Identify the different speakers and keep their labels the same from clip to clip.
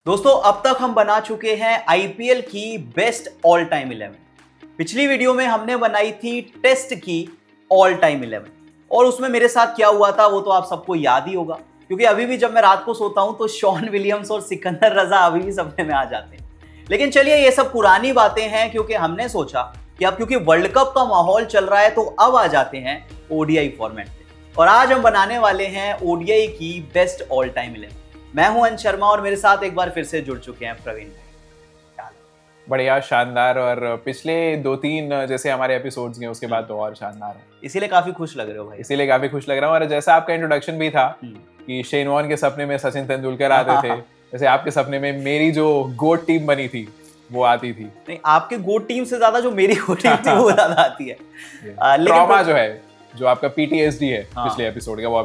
Speaker 1: दोस्तों अब तक हम बना चुके हैं आईपीएल की बेस्ट ऑल टाइम 11। पिछली वीडियो में हमने बनाई थी टेस्ट की ऑल टाइम 11 और उसमें मेरे साथ क्या हुआ था वो तो आप सबको याद ही होगा, क्योंकि अभी भी जब मैं रात को सोता हूं तो शॉन विलियम्स और सिकंदर रजा अभी भी सपने में आ जाते हैं। लेकिन चलिए ये सब पुरानी बातें हैं, क्योंकि हमने सोचा कि अब क्योंकि वर्ल्ड कप का माहौल चल रहा है तो अब आ जाते हैं ओडीआई फॉर्मेट पे। और आज हम बनाने वाले हैं ओडीआई की बेस्ट ऑल टाइम 11। मैं हूं अंश शर्मा और मेरे साथ एक बार फिर से जुड़ चुके हैं प्रवीण भाई।
Speaker 2: बढ़िया, शानदार। और पिछले 2-3 जैसे हमारे एपिसोड्स गए उसके बाद तो और शानदार है,
Speaker 1: इसीलिए काफी खुश लग रहे हो भाई।
Speaker 2: इसीलिए काफी खुश लग रहा हूँ। और जैसा आपका इंट्रोडक्शन भी था कि शेन वॉर्न के सपने में सचिन तेंदुलकर आते थे, जैसे आपके सपने में मेरी जो गोट टीम बनी थी वो आती थी।
Speaker 1: नहीं, आपके गोट टीम से ज्यादा जो मेरी गोट टीम थी वो ज्यादा आती है।
Speaker 2: ट्रॉमा जो है, जो आपका पीटीएसडी है पिछले एपिसोड का, वो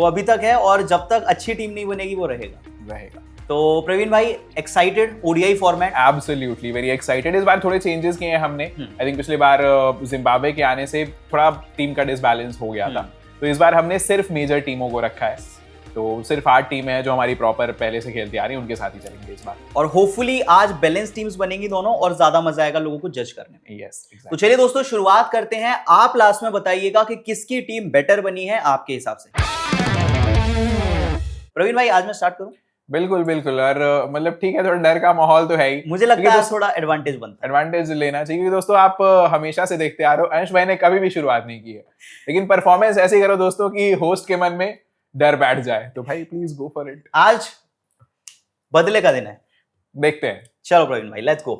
Speaker 2: अभी तक है
Speaker 1: और जब तक अच्छी टीम नहीं बनेगी वो रहेगा। तो प्रवीण भाई, excited ODI format?
Speaker 2: Absolutely very excited. इस बार थोड़े चेंजेस किए हैं हमने। आई थिंक पिछली बार जिम्बाब्वे के आने से थोड़ा टीम का डिसबैलेंस हो गया था, तो इस बार हमने सिर्फ मेजर टीमों को रखा है। तो सिर्फ 8 टीम है जो हमारी प्रॉपर पहले से खेलती आ रही है, उनके साथ ही चलेंगे इस बार।
Speaker 1: और होपफुली आज बैलेंस टीम्स बनेंगी दोनों और ज्यादा मजा आएगा लोगों को जज करने में।
Speaker 2: यस,
Speaker 1: तो चलिए दोस्तों शुरुआत करते हैं। आप लास्ट में बताइएगा कि किसकी टीम बेटर बनी है आपके हिसाब से। प्रवीण भाई, आज मैं स्टार्ट करूं?
Speaker 2: बिल्कुल बिल्कुल। और मतलब ठीक है, थोड़ा डर का माहौल तो है ही,
Speaker 1: मुझे लगता है थोड़ा एडवांटेज बनता है।
Speaker 2: एडवांटेज लेना चाहिए, क्योंकि दोस्तों आप हमेशा से देखते आ रहे हो, अंश भाई ने कभी भी शुरुआत नहीं की है, लेकिन परफॉर्मेंस ऐसी करो दोस्तों कि होस्ट के मन में डर बैठ जाए। तो भाई प्लीज गो फॉर इट।
Speaker 1: आज बदले का दिन है,
Speaker 2: देखते हैं।
Speaker 1: चलो प्रवीण भाई, लेट्स गो।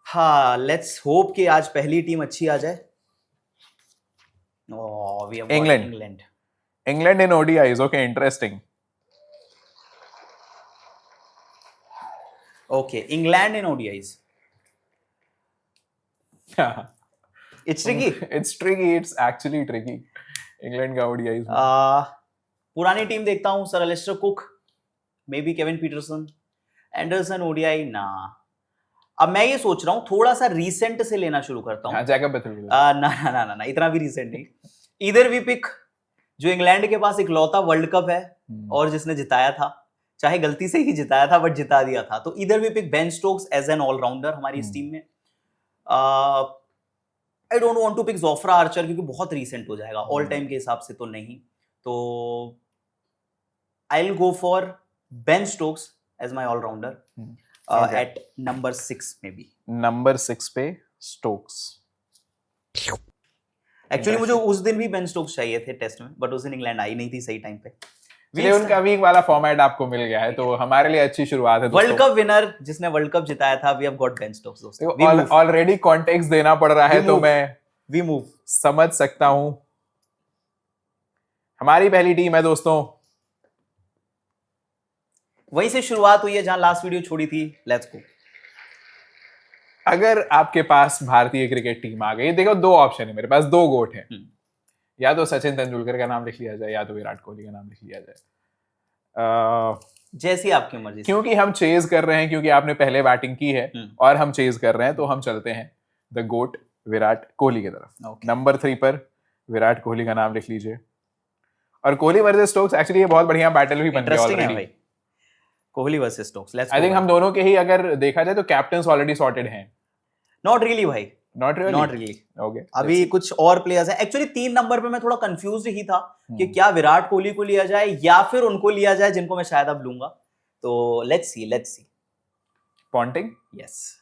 Speaker 1: हाँ, लेट्स होप कि आज पहली टीम अच्छी आ जाए।
Speaker 2: England in ODIs. Okay, interesting.
Speaker 1: Okay, England in ODIs. It's tricky.
Speaker 2: It's tricky. It's actually tricky. England का ओडीआईज।
Speaker 1: पुरानी टीम देखता हूँ, sir Alastair Cook, maybe Kevin Pietersen, Anderson ODI ना। अब मैं ये सोच रहा हूँ थोड़ा सा रीसेंट से लेना शुरू करता हूँ।
Speaker 2: Jacob Buttler.
Speaker 1: ना ना ना ना, इतना भी रीसेंट नहीं। इधर वी पिक जो इंग्लैंड के पास इकलौता वर्ल्ड कप है और जिसने जिताया था, चाहे गलती से ही जिताया था बट जिता दिया था। तो इधर भी pick Ben Stokes as an allrounder हमारी इस टीम में। I don't want to pick Jofra Archer क्योंकि बहुत रीसेंट हो जाएगा, ऑल टाइम के हिसाब से तो नहीं। तो I will go for Ben Stokes as my allrounder at number 6 में भी।
Speaker 2: नंबर 6 पे स्टोक्स।
Speaker 1: एक्चुअली मुझे उस दिन भी बेन स्टोक्स चाहिए थे टेस्ट में, बट उस दिन इंग्लैंड आई नहीं थी सही टाइम पे।
Speaker 2: इसलिए उनका वीक वाला फॉर्मेट आपको मिल गया है, तो हमारे लिए अच्छी शुरुआत है।
Speaker 1: वर्ल्ड कप विनर जिसने वर्ल्ड कप जिताया था, we have got Ben Stokes दोस्तों।
Speaker 2: ऑलरेडी कॉन्टेक्स्ट देना पड़ रहा है, तो मैं
Speaker 1: वी मूव
Speaker 2: समझ सकता हूं। हमारी पहली टीम है दोस्तों,
Speaker 1: वहीं से शुरुआत हुई है जहां लास्ट वीडियो छोड़ी थी। Let's go.
Speaker 2: अगर आपके पास भारतीय क्रिकेट टीम आ गई, देखो 2 ऑप्शन है मेरे पास, 2 गोट हैं। या तो सचिन तेंदुलकर का नाम लिख लिया जाए या तो विराट कोहली का नाम लिख लिया जाए।
Speaker 1: जैसी आपकी मर्जी।
Speaker 2: क्योंकि हम चेज कर रहे हैं, क्योंकि आपने पहले बैटिंग की है और हम चेज कर रहे हैं, तो हम चलते हैं द गोट विराट कोहली की तरफ। नंबर 3 पर विराट कोहली का नाम लिख लीजिए। और कोहली वर्सेस स्टोक्स, एक्चुअली ये बहुत बढ़िया बैटल भी बन गया already.
Speaker 1: Kohli versus Stokes, let's
Speaker 2: I think हम दोनों के ही अगर देखा जाए तो कैप्टन्स ऑलरेडी सॉर्टेड हैं।
Speaker 1: नॉट रियली भाई,
Speaker 2: नॉट
Speaker 1: रियली। ओके, अभी कुछ और प्लेयर्स हैं। एक्चुअली 3 नंबर पे मैं थोड़ा कंफ्यूज ही था कि क्या विराट कोहली को लिया जाए या फिर उनको लिया जाए जिनको मैं शायद अब लूंगा। तो लेट्स सी।
Speaker 2: Ponting,
Speaker 1: yes.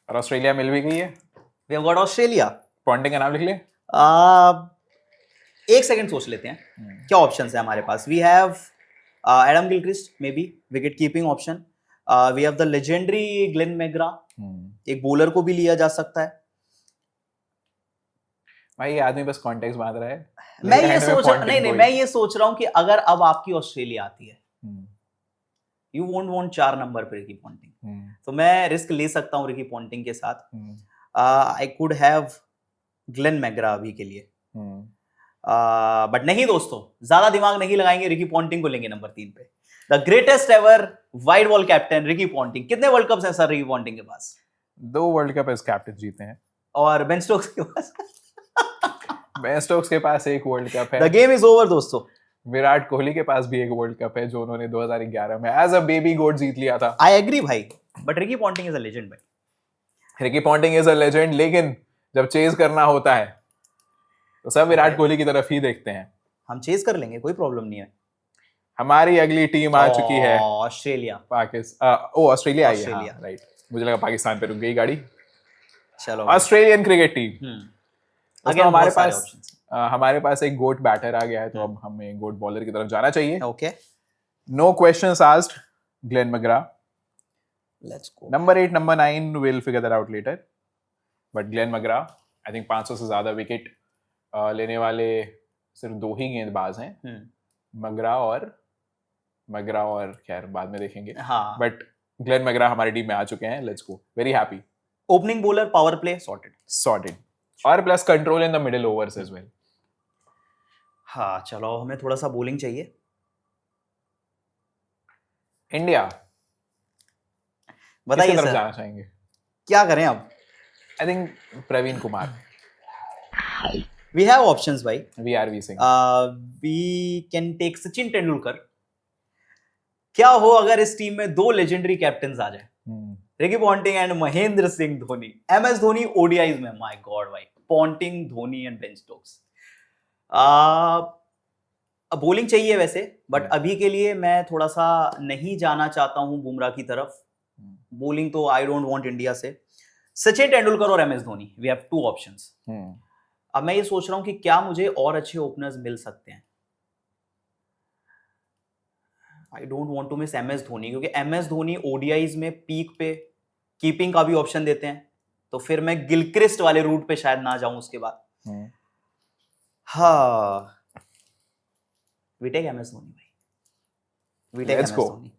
Speaker 2: और ऑस्ट्रेलिया मिल भी गई है।
Speaker 1: We have got Australia.
Speaker 2: Ponting का नाम लिख ले।
Speaker 1: एक सेकंड सोच लेते हैं क्या ऑप्शंस है हमारे पास। We have Adam Gilchrist, may be wicket keeping option. We have the legendary Glenn McGrath, एक बॉलर को भी लिया जा सकता है।
Speaker 2: भाई ये आदमी बस कॉन्टेक्स्ट बांध रहा है।
Speaker 1: मैं ये सोच रहा हूं कि अगर अब आपकी ऑस्ट्रेलिया आती है, यू वोंट वांट 4 नंबर पर रिकी पॉन्टिंग, तो मैं रिस्क ले सकता हूं रिकी पॉन्टिंग के साथ। I could have Glenn McGrath अभी के लिए, बट नहीं दोस्तों, ज्यादा दिमाग नहीं लगाएंगे, रिकी पॉन्टिंग को लेंगे नंबर 3 पे। The greatest ever wide ball captain Ricky Ponting. कितने वर्ल्ड कप्स हैं सर रिकी पॉन्टिंग के पास?
Speaker 2: 2 वर्ल्ड कप एज कैप्टन जीते हैं।
Speaker 1: और बेन स्टोक्स के पास?
Speaker 2: बेन स्टोक्स के पास 1 वर्ल्ड कप है।
Speaker 1: द गेम इज ओवर दोस्तों।
Speaker 2: विराट कोहली के पास भी एक वर्ल्ड कप है जो उन्होंने 2011 में एज अ बेबी गोट जीत लिया था।
Speaker 1: आई एग्री भाई, but Ricky Ponting is a legend भाई।
Speaker 2: Ricky Ponting is a legend, लेकिन जब चेज करना होता है तो सब विराट कोहली की तरफ ही देखते हैं।
Speaker 1: हम चेज कर लेंगे, कोई प्रॉब्लम नहीं है।
Speaker 2: हमारी अगली टीम आ चुकी है
Speaker 1: ऑस्ट्रेलिया।
Speaker 2: ऑस्ट्रेलिया आई है,
Speaker 1: ऑस्ट्रेलिया।
Speaker 2: हाँ, राइट, मुझे लगा पाकिस्तान पे रुक गई गाड़ी।
Speaker 1: चलो
Speaker 2: ऑस्ट्रेलियन क्रिकेट टीम।
Speaker 1: अगेन
Speaker 2: हमारे पास एक गोट बैटर आ गया है, तो अब हमें गोट बॉलर की तरफ जाना चाहिए।
Speaker 1: Okay,
Speaker 2: no questions asked, Glenn McGrath.
Speaker 1: Let's go.
Speaker 2: Number 8, number 9 will figure that out later, but Glenn McGrath I think 500 से ज्यादा विकेट लेने वाले सिर्फ 2 ही गेंदबाज हैं, मैग्रा और खैर बाद में देखेंगे,
Speaker 1: हाँ,
Speaker 2: बट ग्लेन मैग्रा हमारी टीम में आ चुके हैं। Let's go, very happy.
Speaker 1: Opening bowler, power play sorted,
Speaker 2: और plus control in the middle overs as well.
Speaker 1: हाँ चलो, हमें थोड़ा सा बॉलिंग चाहिए।
Speaker 2: इंडिया
Speaker 1: बताइए
Speaker 2: किसकी तरफ
Speaker 1: सर,
Speaker 2: जाना चाहेंगे?
Speaker 1: क्या करें अब?
Speaker 2: I think Praveen Kumar.
Speaker 1: We have options भाई।
Speaker 2: We Singh.
Speaker 1: We can take Sachin Tendulkar. क्या हो अगर इस टीम में 2 लेजेंडरी कैप्टन आ जाए, Ricky Ponting and Mahendra Singh Dhoni. MS Dhoni ODIs में, माय गॉड भाई, Ponting, Dhoni and Ben Stokes. Bowling चाहिए वैसे, बट अभी के लिए मैं थोड़ा सा नहीं जाना चाहता हूं बुमराह की तरफ। बॉलिंग तो आई डोंट वांट इंडिया से। सचिन तेंदुलकर और MS Dhoni, we have 2 options. अब मैं ये सोच रहा हूं कि क्या मुझे और अच्छे ओपनर्स मिल सकते हैं। I don't want to miss MS Dhoni, क्योंकि MS धोनी ओडीआईज में पीक पे कीपिंग का भी ऑप्शन देते हैं, तो फिर मैं गिलक्रिस्ट वाले रूट पे शायद ना जाऊं उसके बाद। हाँ, वी टेक MS धोनी भाई, we take MS Dhoni.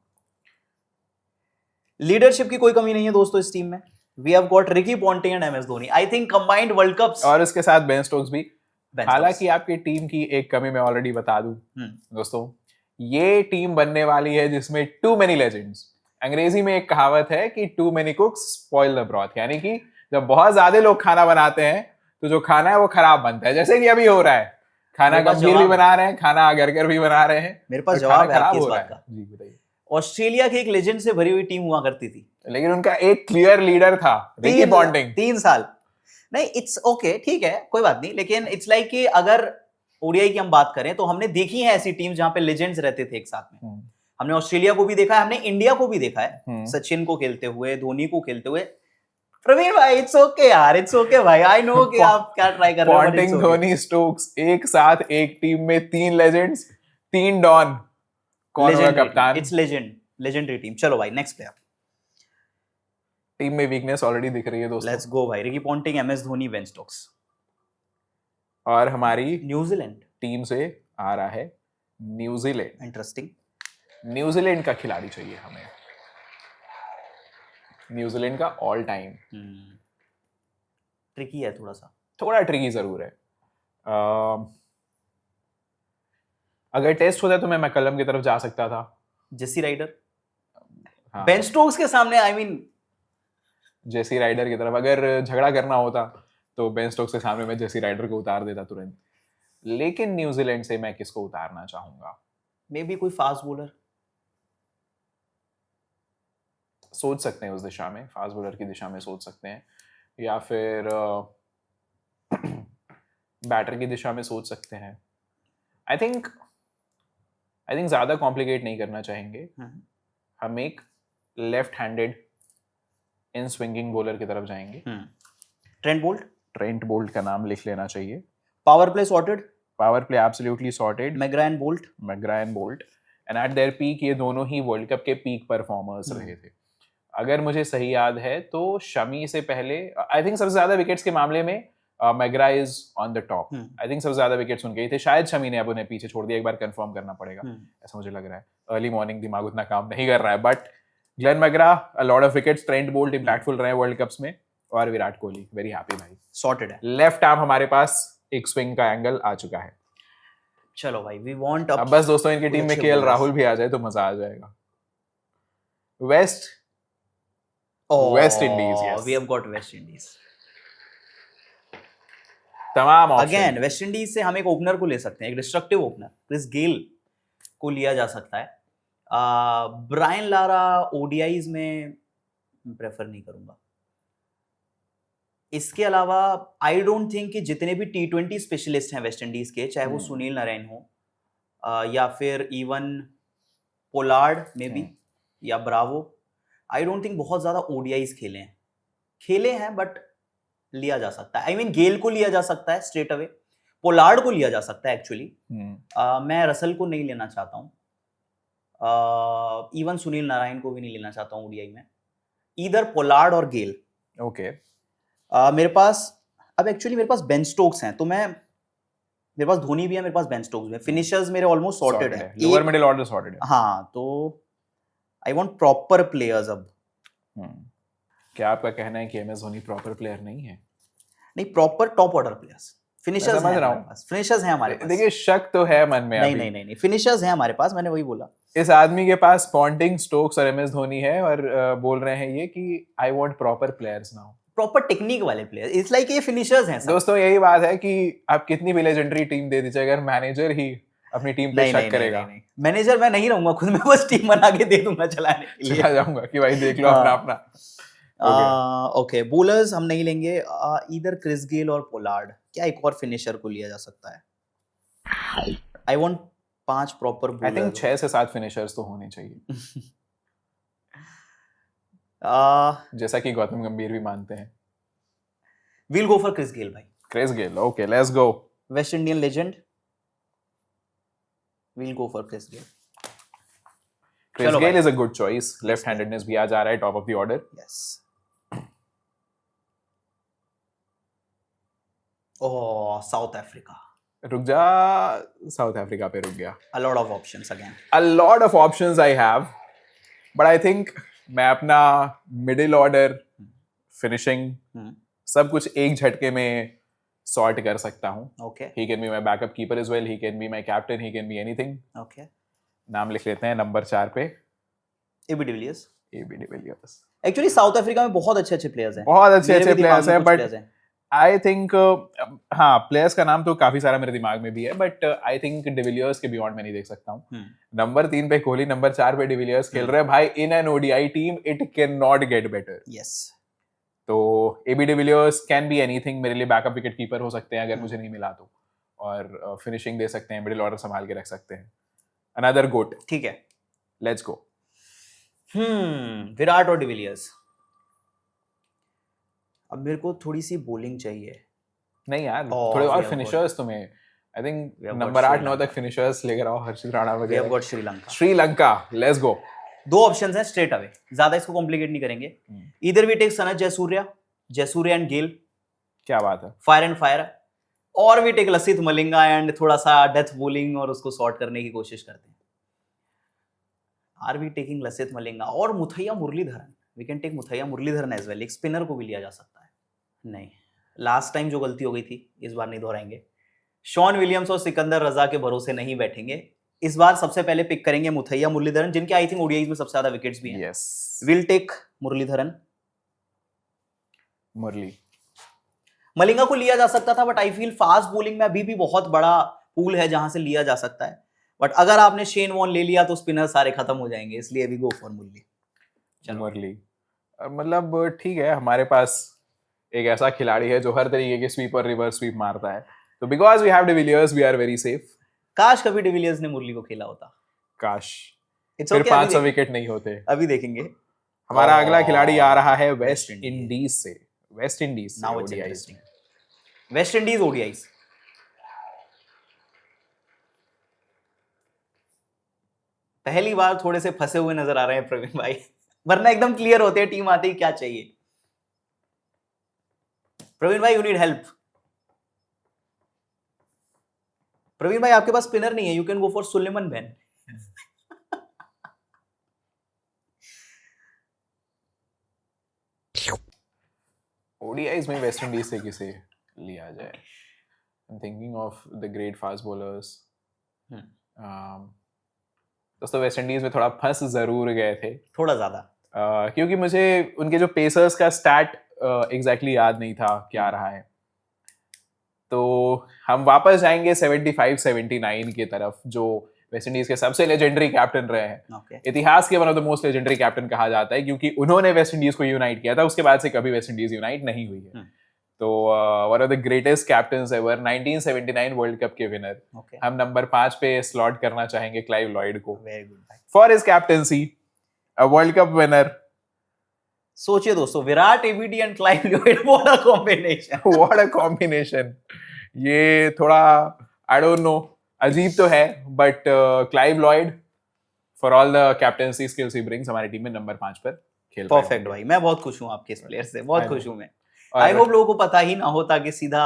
Speaker 1: Leadership की कोई कमी नहीं है दोस्तों इस टीम में। We have got Ricky Ponting and MS Dhoni. I think combined world cups,
Speaker 2: और इसके साथ बेन स्टोक्स भी। हालांकि आपकी टीम की एक कमी मैं ऑलरेडी बता दूं दोस्तों, ये टीम बनने वाली है जिसमें टू मेनी लेजेंड्स। अंग्रेजी में एक कहावत है कि too many cooks spoil the broth, यानी कि जब बहुत ज्यादा लोग खाना बनाते हैं तो जो खाना है वो खराब बनता है, जैसे कि अभी हो रहा है। खाना गंभीर भी बना रहे हैं, खाना अगर भी बना रहे हैं।
Speaker 1: मेरे पास जवाब है आपकी इस बात का।
Speaker 2: जी बताइए।
Speaker 1: ऑस्ट्रेलिया की एक लेजेंड से भरी हुई टीम हुआ करती थी,
Speaker 2: लेकिन उनका एक क्लियर लीडर था, रिकी पॉन्टिंग।
Speaker 1: 3 साल नहीं, इट्स ओके, ठीक है, कोई बात नहीं, लेकिन इट्स लाइक कि अगर ओडीआई की हम बात करें तो हमने देखी है ऐसी टीम जहां पे लेजेंड्स रहते थे एक साथ में। हमने ऑस्ट्रेलिया को भी देखा है, हमने इंडिया को भी देखा है, सचिन को खेलते हुए, धोनी को खेलते हुए। प्रवीण भाई, इट्स ओके यार, इट्स ओके भाई, आई नो कि आप क्या ट्राई कर रहे हो।
Speaker 2: पॉन्टिंग, धोनी, स्टोक्स एक साथ एक टीम में 3 लेजेंड्स, 3 डॉन। कौन होगा कप्तान?
Speaker 1: It's legendary team. चलो भाई, नेक्स्ट प्लेयर।
Speaker 2: टीम में वीकनेस ऑलरेडी दिख रही है दोस्तों।
Speaker 1: लेट्स गो भाई, Ricky Ponting, MS Dhoni, Ben Stokes.
Speaker 2: और हमारी
Speaker 1: न्यूजीलैंड
Speaker 2: टीम से आ रहा है न्यूजीलैंड।
Speaker 1: इंटरेस्टिंग।
Speaker 2: न्यूजीलैंड का खिलाड़ी चाहिए हमें, न्यूजीलैंड का ऑल टाइम।
Speaker 1: ट्रिकी है,
Speaker 2: थोड़ा ट्रिकी जरूर है। अगर टेस्ट होता तो मैं मैकलम की तरफ जा सकता था,
Speaker 1: जेसी राइडर।
Speaker 2: हाँ।
Speaker 1: बेन स्टोक्स के सामने आई मीन
Speaker 2: जेसी राइडर की तरफ अगर झगड़ा करना होता तो बेन स्टोक्स के सामने मैं जेसी राइडर को उतार देता तुरंत। लेकिन न्यूजीलैंड से मैं किसको उतारना चाहूंगा?
Speaker 1: मे बी कोई फास्ट बॉलर
Speaker 2: सोच सकते हैं, उस दिशा में, फास्ट बॉलर की दिशा में सोच सकते हैं, या फिर बैटर की दिशा में सोच सकते हैं। आई थिंक ज्यादा कॉम्प्लिकेट नहीं करना चाहेंगे। हम एक लेफ्ट हैंडेड इन स्विंगिंग बॉलर की तरफ जाएंगे। ट्रेंट बोल्ट का नाम लिख लेना चाहिए।
Speaker 1: Power play sorted,
Speaker 2: power play absolutely sorted.
Speaker 1: McGrath and bolt
Speaker 2: and eight there peak ये दोनों ही वर्ल्ड कप के पीक परफॉर्मर्स रहे थे। अगर मुझे सही याद है तो शमी से पहले आई थिंक सबसे ज्यादा विकेट्स के मामले में McGrath is on the top. I think सबसे ज्यादा विकेट्स उनके ही थे, शायद शमी ने अब उन्हें पीछे छोड़ दिया, एक बार कंफर्म करना पड़ेगा, ऐसा मुझे लग रहा है। अर्ली मॉर्निंग दिमाग उतना काम नहीं कर रहा है, but Glenn McGrath a lot of wickets, Trent Boult impactful रहे वर्ल्ड कप्स में, और विराट कोहली वेरी हैप्पी भाई,
Speaker 1: सॉर्टेड है।
Speaker 2: लेफ्ट आर्म हमारे पास एक स्विंग का एंगल आ चुका है।
Speaker 1: चलो भाई, वी वांट
Speaker 2: अब बस दोस्तों इनकी टीम में केएल राहुल भी आ जाए तो मजा आ जाएगा। West Indies, yes,
Speaker 1: we have got West Indies.
Speaker 2: तमाम
Speaker 1: अगेन वेस्ट इंडीज से हम एक ओपनर को ले सकते हैं, एक डिस्ट्रक्टिव ओपनर, क्रिस गेल। को लिया जा सकता है। ब्रायन लारा ओडीआईज में प्रेफर नहीं करूंगा। इसके अलावा आई डोंट थिंक कि जितने भी T20 स्पेशलिस्ट हैं वेस्ट इंडीज के, चाहे वो सुनील नारायण हो या फिर इवन पोलार्ड में भी या ब्रावो, आई डोंट थिंक बहुत ज्यादा ओडीआईज खेले हैं बट लिया जा सकता है। आई मीन गेल को लिया जा सकता है स्ट्रेट अवे, पोलार्ड को लिया जा सकता है एक्चुअली। मैं रसल को नहीं लेना चाहता हूँ, इवन सुनील नारायण को भी नहीं लेना चाहता हूँ ओडीआई में। ईदर पोलार्ड और गेल।
Speaker 2: ओके
Speaker 1: मेरे पास अब एक्चुअली मेरे पास बेन स्टोक्स हैं, तो मेरे पास धोनी भी है, मेरे पास बेन स्टोक्स भी है। फिनिशर्स मेरे ऑलमोस्ट सॉर्टेड है,
Speaker 2: लोअर मिडिल ऑर्डर सॉर्टेड है।
Speaker 1: हाँ, तो आई वांट प्रॉपर प्लेयर्स अब।
Speaker 2: क्या आपका कहना है कि एमएस धोनी प्रॉपर प्लेयर नहीं है?
Speaker 1: नहीं, proper top order players, finishers हैं हमारे पास, फिनिशर्स हैं हमारे पास।
Speaker 2: देखिए शक तो है मन में।
Speaker 1: नहीं, फिनिशर्स हैं हमारे पास, मैंने वही बोला।
Speaker 2: इस आदमी के पास पॉन्टिंग, स्टोक्स और एमएस धोनी है और बोल रहे हैं ये कि I want proper players now,
Speaker 1: proper technique वाले प्लेयर। इट्स लाइक ये फिनिशर्स हैं सब।
Speaker 2: दोस्तों यही बात है कि आप कितनी भी लेजेंडरी टीम दे दीजिए, अगर मैनेजर ही अपनी टीम पे शक करेगा।
Speaker 1: मैनेजर मैं नहीं रहूंगा खुद, मैं बस टीम बना के दे दूंगा चलाने के लिए।
Speaker 2: चला जाऊंगा कि भाई देख लो अपना अपना।
Speaker 1: ओके, बॉलर्स हम नहीं लेंगे। इधर क्रिस गेल और पोलार्ड। क्या एक और फिनिशर को लिया जा सकता है? I want 5 proper bowler.
Speaker 2: I think 6 से 7 फिनिशर्स तो होने चाहिए। जैसा कि गौतम गंभीर भी मानते हैं।
Speaker 1: We'll go for Chris Gayle भाई।
Speaker 2: Chris Gayle, okay let's go.
Speaker 1: West Indian legend, we'll go for Chris Gayle.
Speaker 2: Chris Gayle is a good choice. Left handedness भी आ जा रहा है top of the order.
Speaker 1: Yes. Oh, South Africa.
Speaker 2: रुक जा, south Africa पे रुक गया।
Speaker 1: A lot of options again.
Speaker 2: A lot of options I have, but I think मैं अपना मिडिल ऑर्डर, फिनिशिंग, सब कुछ एक झटके में सॉर्ट कर सकता हूँ।
Speaker 1: Okay.
Speaker 2: He can be my backup keeper as well. He can be my captain. He can be anything.
Speaker 1: Okay.
Speaker 2: नाम लिख लेते हैं नंबर 4 पे,
Speaker 1: AB de Villiers.
Speaker 2: AB de Villiers.
Speaker 1: Actually south Africa में बहुत अच्छे प्लेयर्स हैं,
Speaker 2: बहुत अच्छे प्लेयर्स हैं, बट आई थिंक हाँ, प्लेयर्स का नाम तो काफी सारा मेरे दिमाग में भी है, बट आई थिंक डिविलियर्स के बियॉन्ड मैं नहीं देख सकता हूँ। नंबर 3 पे कोहली, नंबर 4 पे डिविलियर्स खेल रहे हैं भाई। In an ODI team it can not get better.
Speaker 1: Yes.
Speaker 2: तो AB de Villiers can be anything. मेरे लिए बैकअप विकेट कीपर हो सकते हैं अगर मुझे नहीं मिला तो, और फिनिशिंग दे सकते हैं, मिडिल ऑर्डर संभाल के रख सकते हैं। अनदर गोट।
Speaker 1: ठीक है,
Speaker 2: लेट्स गो।
Speaker 1: विराट और डिविलियर्स। अब मेरे को थोड़ी सी बॉलिंग चाहिए।
Speaker 2: नहीं यार, थोड़े और फिनिशर्स तुम्हें। आई थिंक नंबर 8-9 तक फिनिशर्स लेकर आओ, हर्षित राणा वगैरह।
Speaker 1: We have got Sri Lanka.
Speaker 2: Sri Lanka, let's go.
Speaker 1: 2 options हैं स्ट्रेट अवे, ज्यादा इसको कॉम्प्लिकेट नहीं करेंगे। इधर we take Sanath Jayasuriya and Gayle.
Speaker 2: क्या बात है,
Speaker 1: फायर एंड फायर। और we take Lasith Malinga and थोड़ा सा डेथ बॉलिंग और उसको सॉर्ट करने की कोशिश करते हैं। Are we taking Lasith Malinga और Muttiah Muralitharan. We can take Muttiah Muralitharan as well. एक स्पिनर को भी लिया जा सकता है। नहीं, लास्ट टाइम जो गलती हो गई थी इस बार नहीं दोहराएंगे। शॉन विलियम्स और सिकंदर रजा के भरोसे नहीं बैठेंगे। इस बार सबसे पहले पिक करेंगे मुथैया मुरलीधरन, जिनके आई थिंक ओडीआईज में सबसे ज्यादा विकेट्स भी हैं।
Speaker 2: Yes,
Speaker 1: will take Muralitharan.
Speaker 2: Murali.
Speaker 1: Malinga को लिया जा सकता था, but I feel fast bowling में अभी भी बहुत बड़ा पूल है जहां से लिया जा सकता है। बट अगर आपने शेन वॉर्न ले लिया तो स्पिनर सारे खत्म हो जाएंगे, इसलिए अभी गो फॉर मुरली।
Speaker 2: मुरली मतलब ठीक है, हमारे पास एक ऐसा खिलाड़ी है जो हर तरीके के स्वीप और रिवर्स स्वीप मारता है, तो because we have de Villiers we are very safe.
Speaker 1: काश कभी डिविलियर्स ने मुरली को खेला होता,
Speaker 2: काश।
Speaker 1: फिर
Speaker 2: 500 विकेट नहीं होते।
Speaker 1: अभी देखेंगे।
Speaker 2: हमारा अगला खिलाड़ी आ रहा है वेस्ट इंडीज से। West Indies
Speaker 1: now it's interesting. West Indies ODIs. पहली बार थोड़े से फंसे हुए नजर आ रहे हैं प्रवीण भाई, वरना एकदम क्लियर होते हैं टीम आते ही क्या चाहिए। प्रवीण भाई, यू नीड हेल्प। प्रवीण भाई, आपके पास स्पिनर नहीं है, you can go for Sulieman Benn.
Speaker 2: ODIs में वेस्ट इंडीज से किसे लिया जाए? I am thinking of the great fast bowlers. दोस्तों वेस्ट इंडीज में थोड़ा फंस जरूर गए थे,
Speaker 1: थोड़ा ज्यादा,
Speaker 2: क्योंकि मुझे उनके जो पेसर्स का स्टैट एग्जैक्टली याद नहीं था क्या रहा है। तो हम वापस जाएंगे 75-79 की तरफ, जो वेस्ट इंडीज के सबसे लेजेंडरी कैप्टन रहे हैं।
Speaker 1: Okay.
Speaker 2: इतिहास के one of the most legendary captain कहा जाता है, क्योंकि उन्होंने वेस्ट इंडीज को यूनाइट किया था, उसके बाद से कभी वेस्ट इंडीज यूनाइट नहीं हुई है। तो one of the greatest captains ever, 1979 world cup के विनर।
Speaker 1: Okay.
Speaker 2: हम नंबर 5 पे स्लॉट करना चाहेंगे क्लाइव लॉयड को
Speaker 1: Very good भाई।
Speaker 2: For his captaincy, a world cup winner.
Speaker 1: सोचिए दोस्तों, Virat ABD and Clive Lloyd, what a combination.
Speaker 2: What a combination. ये थोड़ा आई डोंट नो, अजीब तो है, but Clive Lloyd for all the captaincy skills he brings हमारी team में number 5 पर खेल रहा है।
Speaker 1: परफेक्ट भाई, मैं बहुत खुश हूं आपके इस प्लेयर से, बहुत खुश हूं मैं।
Speaker 2: और
Speaker 1: आई होप लोगों को पता ही ना हो ताकि सीधा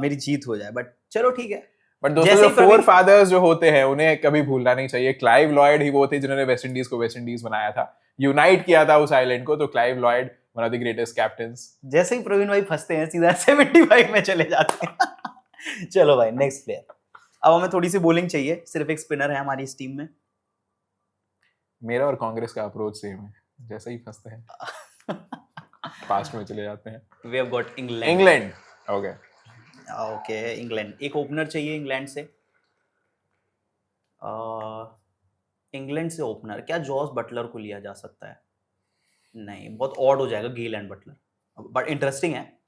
Speaker 1: मेरी जीत हो जाए, बट चलो ठीक है।
Speaker 2: बट दोस्तों, जो फोर फादर्स जो होते हैं उन्हें कभी भूलना नहीं चाहिए। क्लाइव लॉयड ही वो थे जिन्होंने वेस्ट इंडीज को वेस्ट इंडीज बनाया था, यूनाइट किया था उस आइलैंड को। तो Clive Lloyd one of the greatest captains.
Speaker 1: जैसे ही प्रवीण भाई फंसते हैं सीधा 75 में चले जाते हैं। चलो भाई, नेक्स्ट प्लेयर। अब हमें थोड़ी सी बॉलिंग चाहिए, सिर्फ एक स्पिनर है हमारी इस टीम में।
Speaker 2: मेरा और कांग्रेस का अप्रोच सेम है, जैसे ही फंसते हैं पास्ट में चले जाते हैं।
Speaker 1: We have got England.
Speaker 2: England, okay
Speaker 1: okay, England. एक ओपनर चाहिए इंग्लैंड से। इंग्लैंड से ओपनर, क्या जॉस बटलर को लिया जा सकता है? नहीं, बहुत ऑड हो जाएगा गेल एंड बटलर, बट इंटरेस्टिंग है।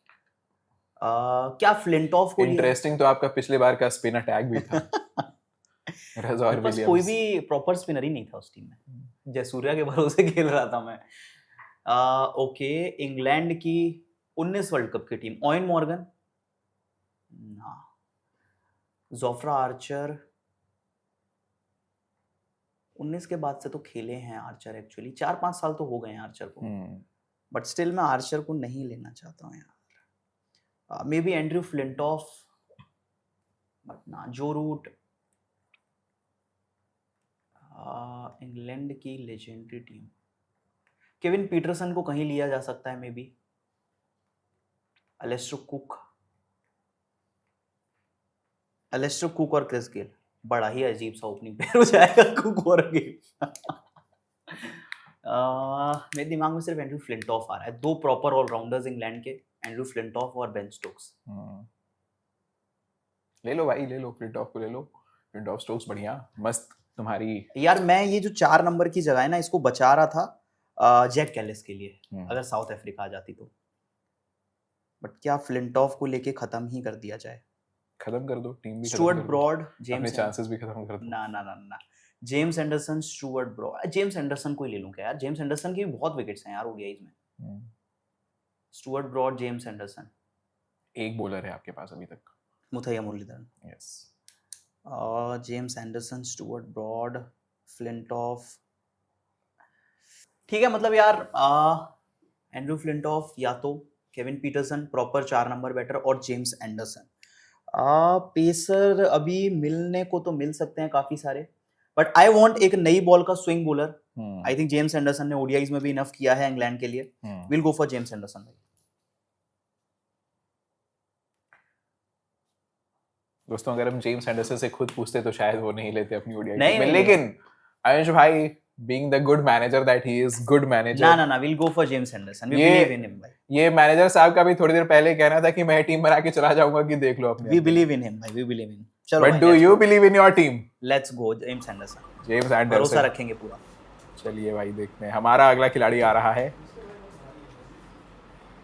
Speaker 1: क्या फ्लिंटॉफ को
Speaker 2: इंटरेस्टिंग तो आपका पिछले बार का स्पिन अटैक भी था। रज़ार
Speaker 1: बस
Speaker 2: विलियम्स।
Speaker 1: कोई भी प्रॉपर स्पिनर ही नहीं था उस टीम में, जयसूर्या के भरोसे खेल रहा था मैं। ओके, इंग्लैंड की 19 वर्ल्ड कप की टीम, ऑयन मॉर्गन ना, जोफ्रा आर्चर 19 के बाद से तो खेले हैं आर्चर, एक्चुअली 4-5 साल तो हो गए हैं आर्चर को, बट स्टिल मैं आर्चर को नहीं लेना चाहता हूँ यार। May be Andrew Flintoff, but ना, जो रूट। इंग्लैंड की लेजेंडरी टीम, केविन पीटरसन को कहीं लिया जा सकता है, मे बी एलिस्टर कुक और क्रिस गेल। बड़ा ही अजीब सा ओपनिंग पेयर हो जाएगा कुक और गेल। मेरे दिमाग में सिर्फ एंड्रयू फ्लिंटॉफ आ रहा है। दो प्रॉपर ऑलराउंडर्स इंग्लैंड के, एंड्रयू फ्लिंटॉफ और बेन स्टोक्स।
Speaker 2: ले लो भाई, ले लो फ्लिंटॉफ को, ले लो। फ्लिंटॉफ, स्टोक्स बढ़िया, मस्त तुम्हारी।
Speaker 1: यार मैं ये जो 4 नंबर की जगह है ना, इसको बचा रहा था जैक कैलिस के लिए, अगर साउथ अफ्रीका आ जाती तो। बट क्या फ्लिंटॉफ को लेके खत्म ही कर दिया जाए?
Speaker 2: खत्म कर दो, टीम भी
Speaker 1: स्टुअर्ट ब्रॉड,
Speaker 2: अपने
Speaker 1: जेम्स,
Speaker 2: चांसेस भी खत्म कर दो।
Speaker 1: ना, James Anderson, Stuart Broad. James Anderson को ही ले लूं क्या यार? जेम्स एंडरसन की भी बहुत विकेट्स हैं यार ओडीआईज में। Stuart Broad, James Anderson.
Speaker 2: एक बॉलर है आपके पास अभी तक,
Speaker 1: Muthiah Muralitharan.
Speaker 2: Yes.
Speaker 1: James Anderson, Stuart Broad, Flintoff. ठीक है, मतलब यार एंड्रयू फ्लिंटॉफ या तो केविन पीटरसन, प्रॉपर 4 नंबर बैटर, और जेम्स एंडरसन। पेसर अभी मिलने को तो मिल सकते हैं काफी सारे, बट आई वांट एक नई बॉल का swing bowler. I think James Anderson ने ओडीआईज में भी इनफ किया है इंग्लैंड के लिए। Will go for James Anderson भाई।
Speaker 2: दोस्तों, अगर हम जेम्स एंडरसन से खुद पूछते तो शायद वो नहीं लेते अपनी ओडीआई
Speaker 1: नहीं,
Speaker 2: में,
Speaker 1: नहीं,
Speaker 2: लेकिन आयुष भाई, being the good manager that he is, good manager,
Speaker 1: ना, will go for James Anderson. We believe in him भाई।
Speaker 2: ये मैनेजर साहब का भी थोड़ी देर पहले कहना था कि मैं टीम बना के चला जाऊंगा, कि देख लो अपने।
Speaker 1: वी बिलीव इन हिम भाई, वी बिलीव इन। चलो,
Speaker 2: but do you believe in your team?
Speaker 1: Let's go James Anderson.
Speaker 2: James Anderson,
Speaker 1: भरोसा रखेंगे पूरा।
Speaker 2: चलिए भाई, देखते हैं हमारा अगला खिलाड़ी आ रहा है।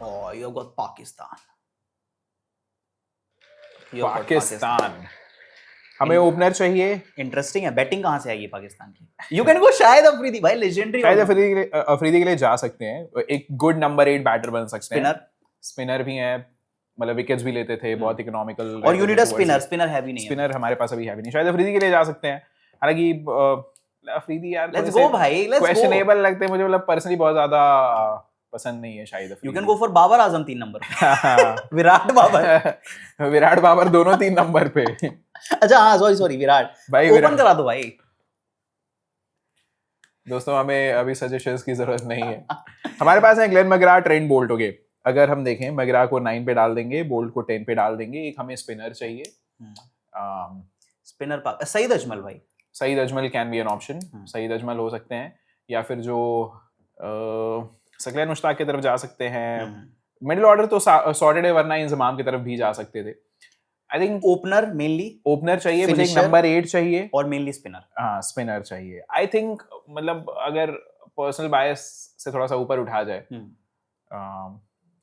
Speaker 1: Oh, you got Pakistan.
Speaker 2: Pakistan, हमें ओपनर चाहिए।
Speaker 1: इंटरेस्टिंग है, बैटिंग कहां से आएगी पाकिस्तान की? यू कैन गो शाहिद अफरीदी भाई, लेजेंडरी।
Speaker 2: शाहिद अफरीदी के लिए जा सकते हैं, एक गुड नंबर 8 बैटर बन सकते हैं। स्पिनर भी हैं, मतलब विकेट्स भी लेते थे, बहुत इकोनॉमिकल।
Speaker 1: और यू नीड अ स्पिनर है भी नहीं।
Speaker 2: स्पिनर हमारे पास अभी है भी नहीं। शाहिद अफरीदी के लिए जा सकते हैं, हालांकि अफरीदी यार
Speaker 1: लेट्स गो भाई, लेट्स गो।
Speaker 2: क्वेश्चनेबल लगते हैं मुझे, मतलब पर्सनली बहुत ज्यादा पसंद नहीं है Shahid Afridi.
Speaker 1: You can go for Babar Azam 3 number पे। विराट बाबर
Speaker 2: दोनों 3 नंबर पे।
Speaker 1: अच्छा हाँ, सॉरी विराट भाई, ओपन करा दो भाई।
Speaker 2: दोस्तों, हमें अभी सजेशंस की जरूरत नहीं है। हमारे पास है Glenn McGrath, Trent Boult. Okay, अगर हम देखें, मैकग्रा को 9 पे डाल देंगे, बोल्ट को 10 पे डाल देंगे। एक हमें स्पिनर चाहिए।
Speaker 1: स्पिनर सईद अजमल भाई।
Speaker 2: Saeed Ajmal can be an option. Saeed Ajmal हो सकते हैं, या फिर जो सकलैन मुश्ताक की तरफ जा सकते हैं। मिडिल ऑर्डर तो सॉर्टेड है, वरना इंजमाम की तरफ भी जा सकते थे। I think
Speaker 1: opener mainly
Speaker 2: opener चाहिए, मुझे एक
Speaker 1: Finisher.
Speaker 2: नंबर 8 चाहिए
Speaker 1: और मेनली स्पिनर।
Speaker 2: हाँ स्पिनर चाहिए। आई थिंक मतलब अगर पर्सनल बायस से थोड़ा सा ऊपर उठा जाए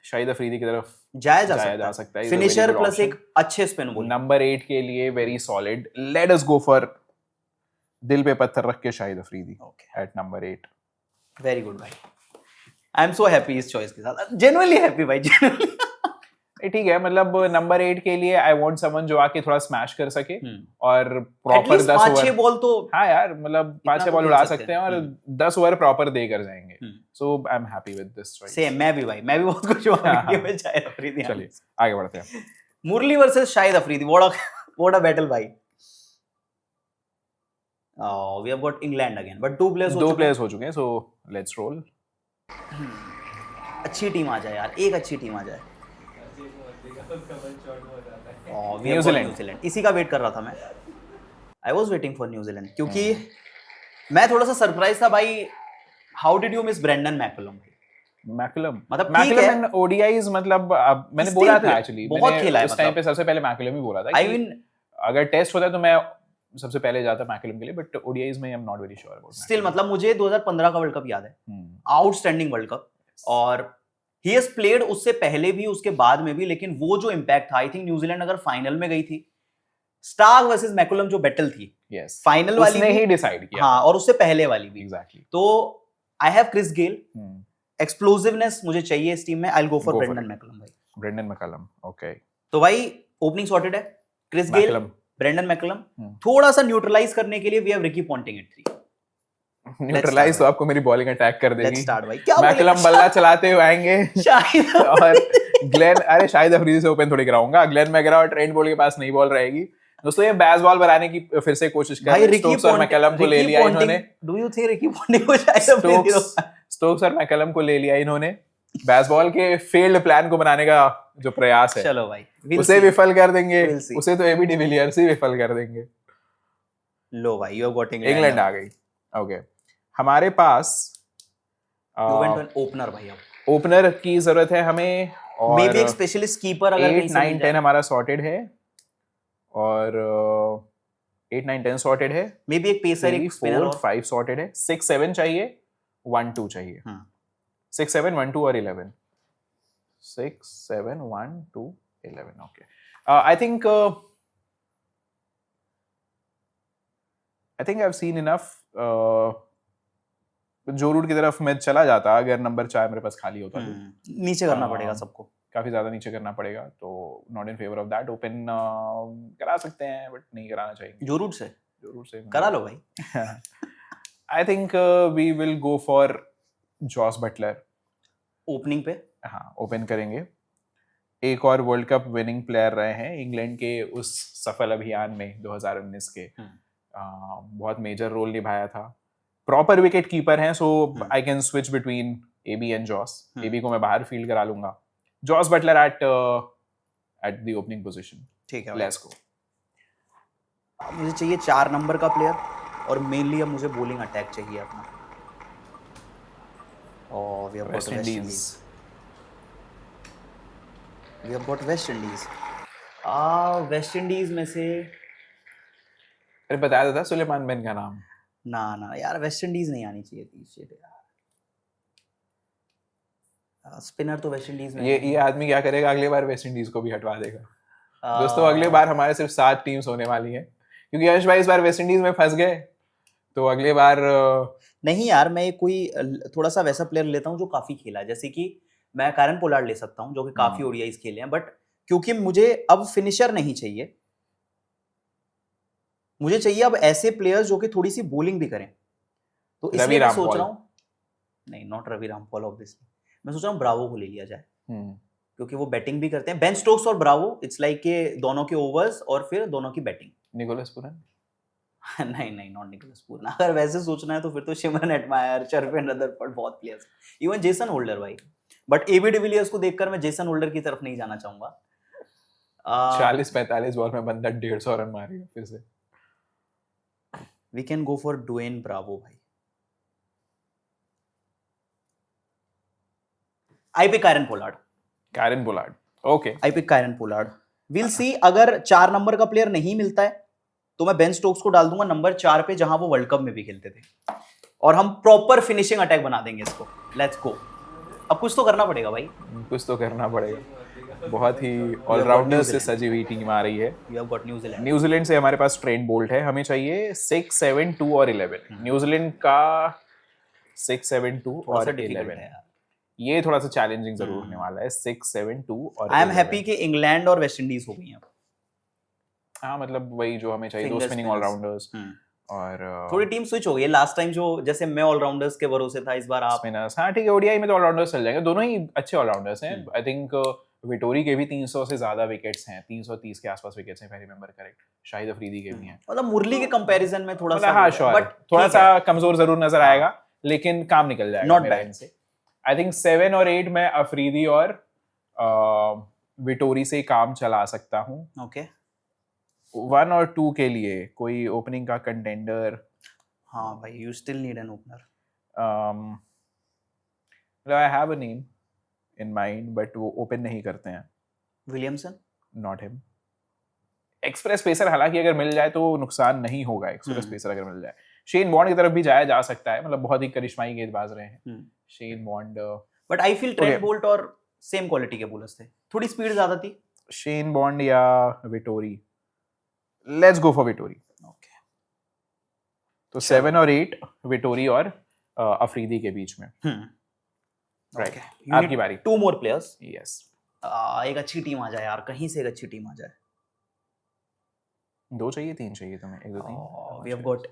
Speaker 2: शाहिद अफरीदी की तरफ
Speaker 1: जाया
Speaker 2: जाया
Speaker 1: जा
Speaker 2: जा सकता है।
Speaker 1: फिनिशर प्लस एक अच्छे स्पिन बॉलर।
Speaker 2: नंबर 8 के लिए very solid. Let us go for दिल पे पत्थर रख के Shahid Afridi at number 8।
Speaker 1: Very good भाई, आई एम सो हैप्पी इस चॉइस के साथ, जेन्युइनली हैप्पी भाई, जेन्युइनली।
Speaker 2: ठीक है, मतलब नंबर 8 के लिए आई वांट समवन जो आके थोड़ा स्मैश कर सके और प्रॉपर 10
Speaker 1: 5-6
Speaker 2: ओवर।
Speaker 1: बॉल तो
Speaker 2: हाँ यार, मतलब 5-6
Speaker 1: तो
Speaker 2: बॉल
Speaker 1: खेल
Speaker 2: उड़ा
Speaker 1: सकते
Speaker 2: सकते हैं
Speaker 1: हैं।
Speaker 2: और 10 ओवर प्रॉपर दे कर जाएंगे। So I am happy with this choice.
Speaker 1: Same, मैं भी भाई, मैं भी बहुत खुश हुआ कि मैं शाहिद अफरीदी।
Speaker 2: चलिए आगे बढ़ते हैं।
Speaker 1: Murali versus Shahid Afridi, what a battle भाई। We have got England again, but दो प्लेयर्स
Speaker 2: हो चुके हैं, सो लेट्स रोल।
Speaker 1: अच्छी टीम आ जाए यार, एक अच्छी टीम आ जाए। न्यूजीलैंड, इसी का वेट कर रहा था मैं। I was waiting for New Zealand, क्योंकि मैं थोड़ा सा सरप्राइज था भाई। How did you miss Brendon McCullum? मतलब
Speaker 2: मैकुलम ओडीआईज, मतलब मैंने बोला था एक्चुअली,
Speaker 1: बहुत खेला है
Speaker 2: उस टाइम पे सबसे पहले मैकुलम ही बोला था।
Speaker 1: आई मीन
Speaker 2: अगर टेस्ट होता है तो मैं सबसे पहले जाता मैकुलम के लिए, बट ओडीआईज में I am not very sure about.
Speaker 1: Still मतलब मुझे 2015 का वर्ल्ड कप याद है, आउटस्टैंडिंग वर्ल्ड कप, और ही हैज प्लेड उससे पहले भी, उसके बाद में भी, लेकिन वो जो इंपैक्ट था, आई थिंक न्यूजीलैंड अगर फाइनल में गई थी, स्टार्क वर्सेस मैकुलम जो बैटल थी, फाइनल वाली
Speaker 2: उसने ही डिसाइड किया,
Speaker 1: हाँ, और उससे पहले वाली भी।
Speaker 2: एग्जैक्टली।
Speaker 1: तो I have Chris Gayle, explosiveness मुझे चाहिए इस टीम में। I will go for Brendon McCullum भाई।
Speaker 2: Brendon McCullum, okay.
Speaker 1: तो भाई ओपनिंग सॉर्टेड है, क्रिस गेल, ब्रेंडन मैकुलम। थोड़ा सा न्यूट्रलाइज करने के लिए we have Ricky Ponting at 3।
Speaker 2: Neutralize तो आपको मेरी बॉलिंग अटैक कर देगी।
Speaker 1: लेट्स स्टार्ट भाई। क्या
Speaker 2: मैकुलम बल्ला चलाते हुए आएंगे और ग्लेन, अरे शाहिद अफरीदी से ओपन थोड़ी कराऊंगा। ग्लेन मैकग्रा और ट्रेंट बोल्ट के पास नहीं बॉल रहेगी। दोस्तों ये बेस बॉल बनाने की फिर से कोशिश कर रहे हैं। स्टोक्स और मैकलम को ले लिया इन्होंने।
Speaker 1: Do you think Ricky Ponting को शायद अफरीदी?
Speaker 2: स्टोक्स और मैकलम को ले लिया इन्होंने। बेस बॉल के फेल्ड प्लान को बनाने का जो प्रयास है,
Speaker 1: चलो भाई,
Speaker 2: उसे विफल कर देंगे। उसे तो एबी डिविलियर्स ही विफल कर देंगे।
Speaker 1: लो भाई, यू हैव गॉट
Speaker 2: इंग्लैंड आ गई। ओके, हमारे पास
Speaker 1: ओपनर भाई, अब
Speaker 2: ओपनर की जरूरत है हमें, और
Speaker 1: मे बी एक स्पेशलिस्ट कीपर अगर
Speaker 2: 8, 9, 10 हमारा सॉर्टेड है, और 8, 9, 10 सॉर्टेड है।
Speaker 1: मे बी एक पेसर, एक स्पिनर,
Speaker 2: 4, 5 सॉर्टेड है। 6, 7 चाहिए, 1, 2 चाहिए। 6, 7, 1, 2 और 11। 6, 7, 1, 2, 11। Okay, I think I have seen enough. जो रूट की तरफ मैं चला जाता अगर नंबर 4 मेरे पास खाली होता तो।
Speaker 1: नीचे करना पड़ेगा सबको,
Speaker 2: काफी ज्यादा नीचे करना पड़ेगा, तो not in favour of that. Open करा सकते हैं, बट नहीं कराना चाहिए।
Speaker 1: जो रूट से करा लो भाई।
Speaker 2: I think we will go for Jos Buttler
Speaker 1: opening पे।
Speaker 2: हाँ, ओपन करेंगे। एक और वर्ल्ड कप विनिंग प्लेयर रहे हैं इंग्लैंड के उस सफल अभियान में 2019 के। बहुत मेजर रोल निभाया था। प्रॉपर विकेट कीपर हैं, so I can switch between AB and Jos. AB को मैं बाहर फील्ड करा लूंगा। Jos Buttler at the opening position.
Speaker 1: ठीक है,
Speaker 2: लेट्स गो।
Speaker 1: मुझे चाहिए 4 नंबर का प्लेयर, और मेनली अब मुझे बॉलिंग अटैक चाहिए अपना। और we have got West Indies. West Indies में से
Speaker 2: अरे बताया था सुलेमान बिन का नाम।
Speaker 1: ना यार, वेस्ट इंडीज नहीं आनी चाहिए थी शिट यार। स्पिनर तो वेस्ट इंडीज में
Speaker 2: ये आदमी क्या करेगा, अगली बार वेस्ट इंडीज को भी हटवा देगा। दोस्तों अगली बार हमारे सिर्फ 7 टीम्स होने वाली हैं, क्योंकि यश भाई इस बार वेस्ट इंडीज में फंस गए, तो अगली बार
Speaker 1: नहीं यार, मैं कोई थोड़ा सा वैसा प्लेयर लेता हूँ जो काफी खेला है। जैसे कि मैं कैरन पोलार्ड ले सकता हूँ, जो कि काफी ओडीआईज खेले हैं, बट क्योंकि मुझे अब फिनिशर नहीं चाहिए, मुझे चाहिए अब ऐसे प्लेयर्स जो कि थोड़ी सी बॉलिंग भी करें। तो इसलिए मैं सोच रहा हूँ, नहीं नॉट रवि रामपॉल ऑब्वियसली, मैं सोच रहा हूँ ब्रावो को ले लिया जाए, क्योंकि वो बैटिंग भी करते हैं। बेन स्टोक्स और ब्रावो, इट्स लाइक के दोनों के ओवर्स और फिर दोनों की बैटिंग।
Speaker 2: निकोलस पूरन
Speaker 1: नहीं नॉट निकोलस पूरन। अगर वैसे सोचना है तो फिर तो शिमरन एटमायर, चर्विन रदरफोर्ड, बहुत प्लेयर्स, इवन जेसन होल्डर भाई। बट एबी डिविलियर्स को देखकर मैं जेसन होल्डर की तरफ नहीं जाना चाहूंगा।
Speaker 2: 40-45 बॉल में बंदा 150 रन मारेगा फिर से।
Speaker 1: We can go for Dwayne Bravo भाई। I pick Kieron Pollard.
Speaker 2: Okay.
Speaker 1: I pick Kieron Pollard. Will see, अगर 4 नंबर का प्लेयर नहीं मिलता है तो मैं बेन स्टोक्स को डाल दूंगा नंबर 4 पे, जहां वो वर्ल्ड कप में भी खेलते थे, और हम प्रॉपर फिनिशिंग अटैक बना देंगे इसको। Let's go. अब कुछ तो करना पड़ेगा भाई।
Speaker 2: कुछ तो करना पड़ेगा। बहुत ही ऑलराउंडर से सजी हुई टीम आ रही है।
Speaker 1: We have got New Zealand.
Speaker 2: New Zealand से हमारे पास ट्रेंट बोल्ट है, हमें चाहिए 6, 7, 2 और 11। न्यूजीलैंड का 6, 7, 2 और 11
Speaker 1: है यार।
Speaker 2: ये थोड़ा सा चैलेंजिंग जरूर होने वाला है। 6, 7, 2 और
Speaker 1: आई एम
Speaker 2: 11।
Speaker 1: हैप्पी कि इंग्लैंड और वेस्ट इंडीज हो गई हैं।
Speaker 2: हाँ, मतलब वही जो हमें चाहिए, दो
Speaker 1: Finger
Speaker 2: स्पिनिंग
Speaker 1: spinners।
Speaker 2: ऑलराउंडर्स और
Speaker 1: थोड़ी टीम स्विच हो गई है। लास्ट टाइम जो जैसे मैं ऑलराउंडर्स के भरोसे था, इस बार आप
Speaker 2: स्पिनर्स। हाँ ठीक है, ओडीआई में तो ऑलराउंडर्स चल जाएंगे, दोनों ही अच्छे ऑलराउंडर्स हैं। आई थिंक विटोरी के भी 300 से ज्यादा विकेट्स हैं, 330 के आसपास विकेट्स हैं, if I remember correct। Shahid Afridi के भी हैं।
Speaker 1: मतलब मुरली के कंपैरिजन में थोड़ा सा,
Speaker 2: हाँ श्योर,
Speaker 1: बट
Speaker 2: थोड़ा सा कमजोर जरूर नजर आएगा, लेकिन काम निकल जाएगा
Speaker 1: Not
Speaker 2: मेरा
Speaker 1: bad।
Speaker 2: इनसे। आई थिंक 7 और 8 में अफरीदी और विटोरी से काम चला सकता हूँ।
Speaker 1: ओके।
Speaker 2: 1 और 2 के लिए कोई ओपनिंग का कंटेंडर।
Speaker 1: हाँ भाई, you still need an opener.
Speaker 2: I have a name in mind, but वो ओपन नहीं करते हैं।
Speaker 1: Williamson.
Speaker 2: Not him. Express pacer हालांकि अगर मिल जाए तो नुकसान नहीं होगा, एक्सप्रेस पेसर अगर मिल जाए। शेन बॉन्ड की तरफ भी जाया जा सकता है, मतलब बहुत ही करिश्माई गेंदबाज रहे हैं Shane bond.
Speaker 1: But I feel Trent Boult और सेम क्वालिटी के बॉलर्स थे, थोड़ी स्पीड ज्यादा थी।
Speaker 2: शेन बॉन्ड या Vettori, let's go for Vettori.
Speaker 1: Okay.
Speaker 2: तो 7 और 8 विटोरी और अफरीदी के बीच में। राइट, आपकी बारी।
Speaker 1: 2 मोर प्लेयर्स।
Speaker 2: यस।
Speaker 1: एक अच्छी टीम आ जाए यार, कहीं से एक अच्छी टीम आ जाए।
Speaker 2: 2 चाहिए, 3 चाहिए तुम्हें? 1, 2, 3।
Speaker 1: We have got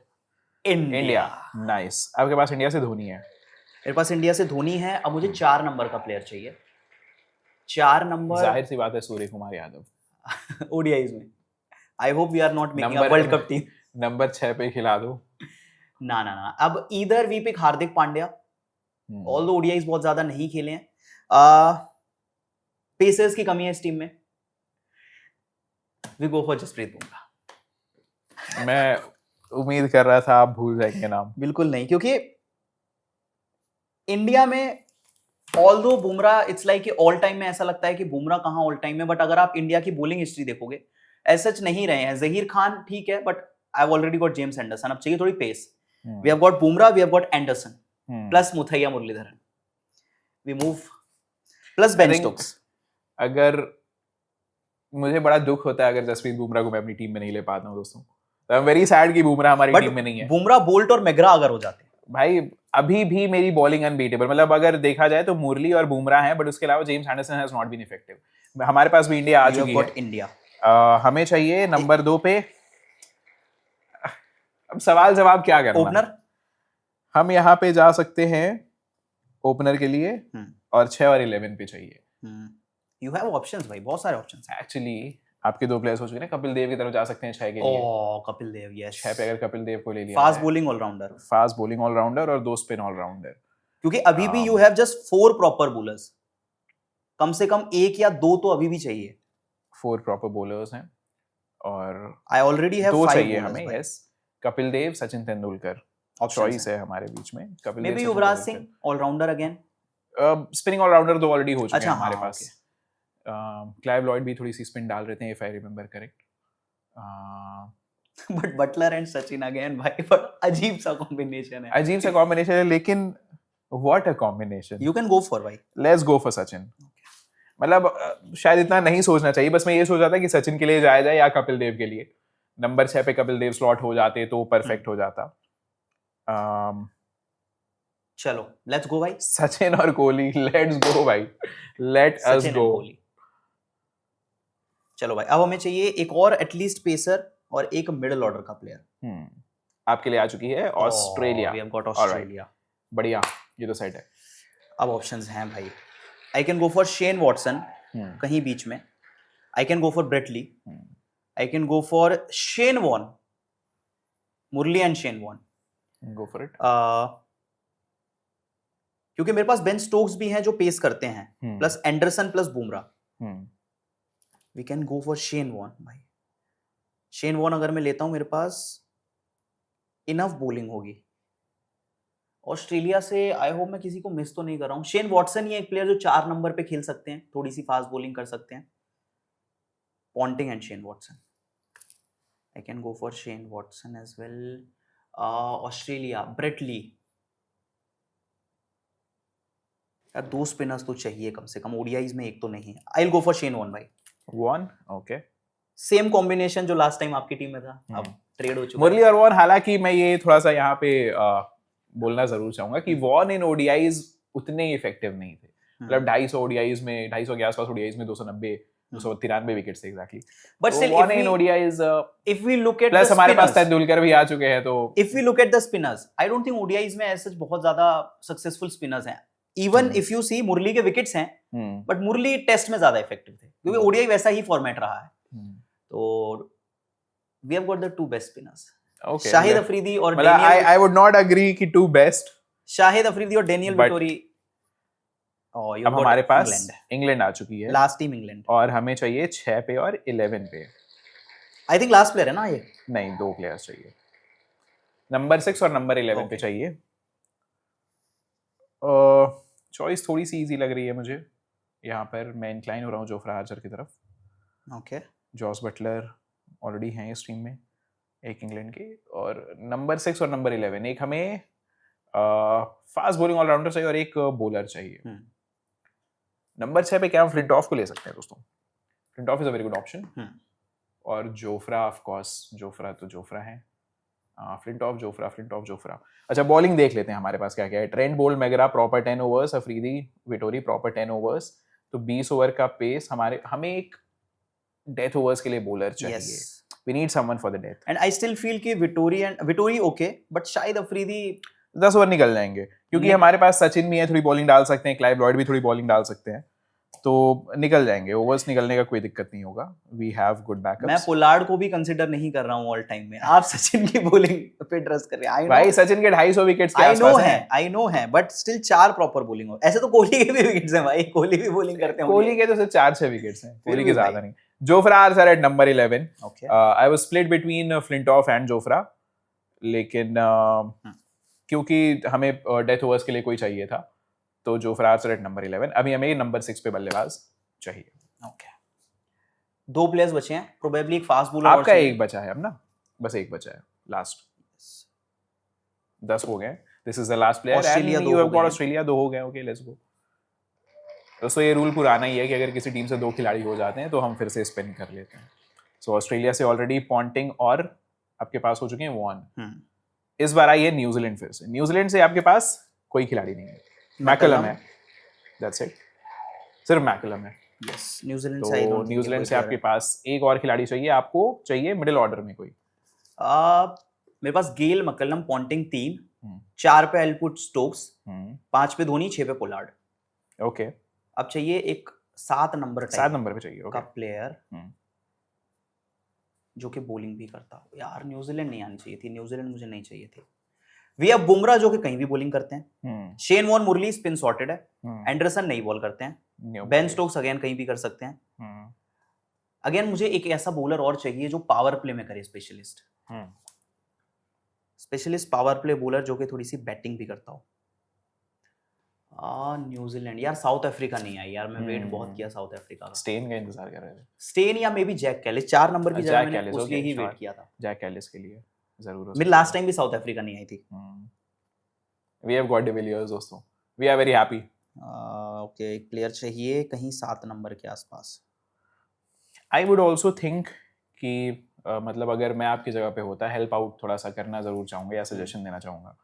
Speaker 1: India.
Speaker 2: Nice. आपके पास इंडिया से धोनी है।
Speaker 1: मेरे पास इंडिया से धोनी है। अब मुझे 4 नंबर का प्लेयर चाहिए। 4 नंबर,
Speaker 2: जाहिर सी बात है सूर्य कुमार यादव।
Speaker 1: ओडीआईज में। I hope we are not making a world cup team.
Speaker 2: Number 6 पे खिला दो।
Speaker 1: ना ना ना, अब इधर we pick Hardik Pandya, all the ODIs बहुत ज्यादा नहीं खेले हैं। पेसर्स की कमी है इस टीम में। We go for Jasprit Bumrah.
Speaker 2: मैं उम्मीद कर रहा था आप भूल जाएंगे नाम।
Speaker 1: बिल्कुल नहीं, क्योंकि इंडिया में although Bumrah, it's like all time में ऐसा लगता है कि बुमराह कहाँ ऑल टाइम में, बट अगर आप इंडिया की बॉलिंग हिस्ट्री देखोगे ऐसा सच नहीं रहे हैं। जहीर खान ठीक है, but I have already got James Anderson. अब चाहिए थोड़ी pace. We have got Bumrah, we have got Anderson plus Muthiah Muralitharan. We move plus Ben Stokes.
Speaker 2: अगर मुझे बड़ा दुख होता है अगर जसप्रीत बुमराह को मैं अपनी टीम में नहीं ले पाता हूँ दोस्तों। आई एम वेरी सैड कि बुमराह हमारी टीम में नहीं है।
Speaker 1: बुमराह, बोल्ट और मैग्रा अगर हो जाते
Speaker 2: भाई, अभी भी मेरी बॉलिंग अनबीटेबल, मतलब अगर देखा जाए तो मुरली और बुमराह हैं, बट उसके अलावा James Anderson has not been effective. हमारे पास भी इंडिया आ चुकी है।
Speaker 1: इंडिया
Speaker 2: हमें चाहिए नंबर 2 पे। अब सवाल जवाब क्या करना?
Speaker 1: ओपनर।
Speaker 2: हम यहाँ पे जा सकते हैं ओपनर के लिए, और 6 और 11 पे चाहिए।
Speaker 1: यू हैव ऑप्शंस भाई, बहुत सारे ऑप्शंस हैं।
Speaker 2: एक्चुअली आपके 2 प्लेयर्स हो चुके हैं। कपिल देव की तरफ जा सकते हैं 6 के लिए।
Speaker 1: कपिल देव, यस।
Speaker 2: 6 पे अगर कपिल देव को ले लिया।
Speaker 1: Fast bowling allrounder.
Speaker 2: Fast bowling allrounder और 2 स्पिन ऑलराउंडर।
Speaker 1: क्योंकि अभी भी you have just 4 proper bowlers. कम से कम 1 या 2 तो अभी भी चाहिए।
Speaker 2: 4 प्रॉपर बॉलर्स हैं, और
Speaker 1: आई ऑलरेडी हैव
Speaker 2: 2
Speaker 1: 5
Speaker 2: चाहिए हमें। यस, कपिल देव, सचिन तेंदुलकर चॉइस है हमारे बीच में। Kapil Dev,
Speaker 1: may be Yuvraj Singh allrounder again.
Speaker 2: Spinning allrounder तो ऑलरेडी हो चुके
Speaker 1: अच्छा,
Speaker 2: हैं हमारे
Speaker 1: हाँ,
Speaker 2: पास। क्लाइव लॉयड भी थोड़ी सी स्पिन डाल रहे थे, if I remember correct.
Speaker 1: But Buttler and Sachin again भाई, बट अजीब सा कॉम्बिनेशन है।
Speaker 2: अजीब सा कॉम्बिनेशन है, लेकिन what a combination.
Speaker 1: You can go for भाई।
Speaker 2: Let's go for Sachin. मतलब शायद इतना नहीं सोचना चाहिए, बस मैं ये सोच रहा था कि सचिन के लिए जाया जाए या कपिल देव के लिए। नंबर 6 पे कपिल देव स्लॉट हो जाते तो परफेक्ट हो जाता।
Speaker 1: चलो लेट्स गो भाई।
Speaker 2: सचिन और कोहली, लेट्स गो भाई, लेट अस गो।
Speaker 1: चलो भाई, अब हमें चाहिए एक और एटलीस्ट पेसर और एक मिडिल ऑर्डर का प्लेयर।
Speaker 2: आपके लिए आ चुकी है Australia.
Speaker 1: We have got Australia.
Speaker 2: बढ़िया, ये तो सेट है।
Speaker 1: अब ऑप्शंस हैं भाई। I can go for Shane Watson, कहीं बीच में। I can go for Brett Lee. I can go for Shane Warne, Murali and Shane Warne.
Speaker 2: Go for it.
Speaker 1: क्योंकि मेरे पास बेन स्टोक्स भी हैं जो पेस करते हैं, plus Anderson plus Bumrah. We can go for Shane Warne भाई। शेन वॉन अगर मैं लेता हूं, मेरे पास इनफ बॉलिंग होगी। ऑस्ट्रेलिया से आई होप मैं किसी को मिस तो नहीं कर रहा हूं। शेन वॉटसन ही एक प्लेयर जो 4 नंबर पे खेल सकते हैं, थोड़ी सी फास्ट बॉलिंग कर सकते हैं। Ponting and Shane Watson. I can go for Shane Watson as well. Australia, Brett Lee. यार 2 स्पिनर्स तो चाहिए कम से कम, ओडीआईज में एक तो नहीं है. I will go for Shane Warne भाई.
Speaker 2: Warne, okay.
Speaker 1: सेम कॉम्बिनेशन जो लास्ट टाइम आपकी टीम में था, अब ट्रेड हो चुका
Speaker 2: मुरली और वॉर्न. हालांकि मैं ये थोड़ा सा यहाँ पे बोलना जरूर चाहूंगा कि वॉर्न इन ओडीआईज उतने इफेक्टिव नहीं थे. मतलब 250 ओडीआईज में, 250 के आसपास ओडीआईज में 290 293 विकेट्स थे exactly.
Speaker 1: But still
Speaker 2: Warne in ODIs,
Speaker 1: if we look at
Speaker 2: plus हमारे पास तेंदुलकर भी आ चुके हैं. तो
Speaker 1: if we look at the spinners, I don't think ODIs में ऐसे बहुत ज्यादा सक्सेसफुल स्पिनर्स हैं. Even if you see Murali के विकेट्स हैं, बट मुरली टेस्ट में ज्यादा इफेक्टिव थे क्योंकि ओडीआई वैसा ही फॉर्मेट रहा है. तो we have got the 2 best spinners.
Speaker 2: okay,
Speaker 1: Shahid Afridi और
Speaker 2: मतलब
Speaker 1: Daniel.
Speaker 2: I would not agree कि 2 बेस्ट.
Speaker 1: शाहिद अफरीदी और डेनियल
Speaker 2: But-
Speaker 1: विटोरी.
Speaker 2: अब हमारे पास इंग्लैंड आ चुकी है.
Speaker 1: Last team England.
Speaker 2: और हमें चाहिए 6 पे और 11 पे.
Speaker 1: आई थिंक लास्ट प्लेयर है ना ये.
Speaker 2: नहीं, 2 प्लेयर्स चाहिए. नंबर 6 और नंबर 11 पे
Speaker 1: Okay.
Speaker 2: चाहिए. चॉइस थोड़ी सी इजी लग रही है मुझे. यहाँ पर मैं इंक्लाइन हो रहा हूँ जोफ्रा आर्चर की तरफ.
Speaker 1: ओके.
Speaker 2: जॉस बटलर ऑलरेडी हैं इस टीम में, एक इंग्लैंड के. और नंबर 6 और नंबर 11, एक हमें फास्ट बॉलिंग ऑलराउंडर चाहिए और एक बॉलर चाहिए. नंबर 6 पे क्या हम फ्लिंटॉफ को ले सकते हैं दोस्तों. Flintoff is a very good option. और जोफ्रा, ऑफ कोर्स जोफ्रा तो जोफ्रा है. Flintoff, Jofra. अच्छा, बॉलिंग देख लेते हैं हमारे पास क्या क्या है. Trent Boult McGrath proper 10 overs, Afridi Vettori proper 10 overs. तो 20 ओवर का पेस. हमें एक डेथ ओवर्स के लिए बॉलर चाहिए. We need someone for the death.
Speaker 1: And I still feel कि विटोरी ओके, बट शायद अफरीदी
Speaker 2: 10 ओवर निकल जाएंगे क्योंकि हमारे पास सचिन भी है, थोड़ी बॉलिंग डाल सकते हैं. क्लाइव लॉयड भी थोड़ी बॉलिंग डाल सकते हैं. तो निकल जाएंगे. ओवर्स निकलने का कोई दिक्कत नहीं होगा. We have good backups.
Speaker 1: मैं पोलार्ड को भी कंसीडर नहीं कर रहा हूं ऑल टाइम में. आप सचिन की बॉलिंग पे ट्रस्ट कर रहे हैं.
Speaker 2: भाई सचिन के 250 विकेट्स के आसपास हैं.
Speaker 1: आई नो है, बट स्टिल 4 प्रॉपर बॉलिंग हो. ऐसे तो कोहली के भी विकेट्स हैं भाई. कोहली भी बॉलिंग करते हैं.
Speaker 2: कोहली के तो सिर्फ 4-6 विकेट्स हैं. कोहली के
Speaker 1: भी
Speaker 2: ज्यादा नहीं. Jofra Archer at number 11.
Speaker 1: Okay.
Speaker 2: I was split between Flintoff and Jofra. लेकिन क्योंकि हमें डेथ ओवर्स के लिए कोई चाहिए था, तो जोफ्रा आर्चर एट नंबर 11. अभी हमें नंबर 6 पे बल्लेबाज चाहिए.
Speaker 1: ओके. 2 प्लेयर्स बचे हैं. प्रोबेबली एक फास्ट बॉलर
Speaker 2: आपका एक बचा है अब ना. बस एक बचा है लास्ट. 10 हो गए. This is the last player.
Speaker 1: Australia 2
Speaker 2: you have
Speaker 1: हो
Speaker 2: गॉट
Speaker 1: गए.
Speaker 2: ऑस्ट्रेलिया 2 हो गए. ओके, लेट्स गो. दोस्तों ये रूल पुराना ही है कि अगर किसी टीम से 2 खिलाड़ी हो जाते हैं तो हम फिर से स्पिन कर लेते हैं. सो ऑस्ट्रेलिया से ऑलरेडी पॉन्टिंग और आपके पास हो चुके हैं वॉर्न. इस बार आई है न्यूजीलैंड फिर से. न्यूजीलैंड से आपके पास कोई खिलाड़ी नहीं है. मैकलम है. That's it. सिर्फ मैकलम है.
Speaker 1: यस. न्यूजीलैंड
Speaker 2: तो न्यूजीलैंड से आपके पास एक और खिलाड़ी चाहिए. आपको चाहिए मिडिल ऑर्डर में कोई.
Speaker 1: मेरे पास गेल, मैकलम, पॉन्टिंग 3. 4 पे आई विल पुट स्टोक्स. 5 पे धोनी, 6 पे पोलार्ड.
Speaker 2: ओके.
Speaker 1: अब चाहिए एक 7 नंबर
Speaker 2: पे चाहिए.
Speaker 1: का प्लेयर जो कि बॉलिंग भी करता हो. यार न्यूजीलैंड नहीं आनी चाहिए थी. न्यूजीलैंड मुझे नहीं चाहिए थी. वी हैव बुमराह जो कि कहीं भी बॉलिंग करते हैं. शेन वॉर्न, मुरली स्पिन सॉर्टेड है. एंडरसन नहीं बॉल करते हैं. बेन स्टोक्स अगेन कहीं भी कर सकते हैं. अगेन मुझे एक ऐसा बॉलर और चाहिए जो पावर प्ले में करे. स्पेशलिस्ट पावर प्ले बॉलर जो कि थोड़ी सी बैटिंग भी करता हो. न्यूजीलैंड. यार साउथ अफ्रीका नहीं आई यार. मैं वेट बहुत किया साउथ अफ्रीका का.
Speaker 2: स्टेन का इंतजार कर रहे थे.
Speaker 1: स्टेन या maybe Jacques Kallis. 4 number की जगह मैंने उसके ही वेट किया था.
Speaker 2: जैक कैलिस के लिए जरूर.
Speaker 1: मेरे लास्ट टाइम भी साउथ अफ्रीका नहीं आई थी.
Speaker 2: वी हैव गॉट डिविलियर्स दोस्तों. We are very happy.
Speaker 1: Okay. एक प्लेयर चाहिए कहीं 7 नंबर के आसपास.
Speaker 2: आई वुड आल्सो थिंक कि मतलब अगर मैं आपकी जगह पे होता, हेल्प आउट थोड़ा सा करना जरूर चाहूंगा या सजेशन देना चाहूंगा.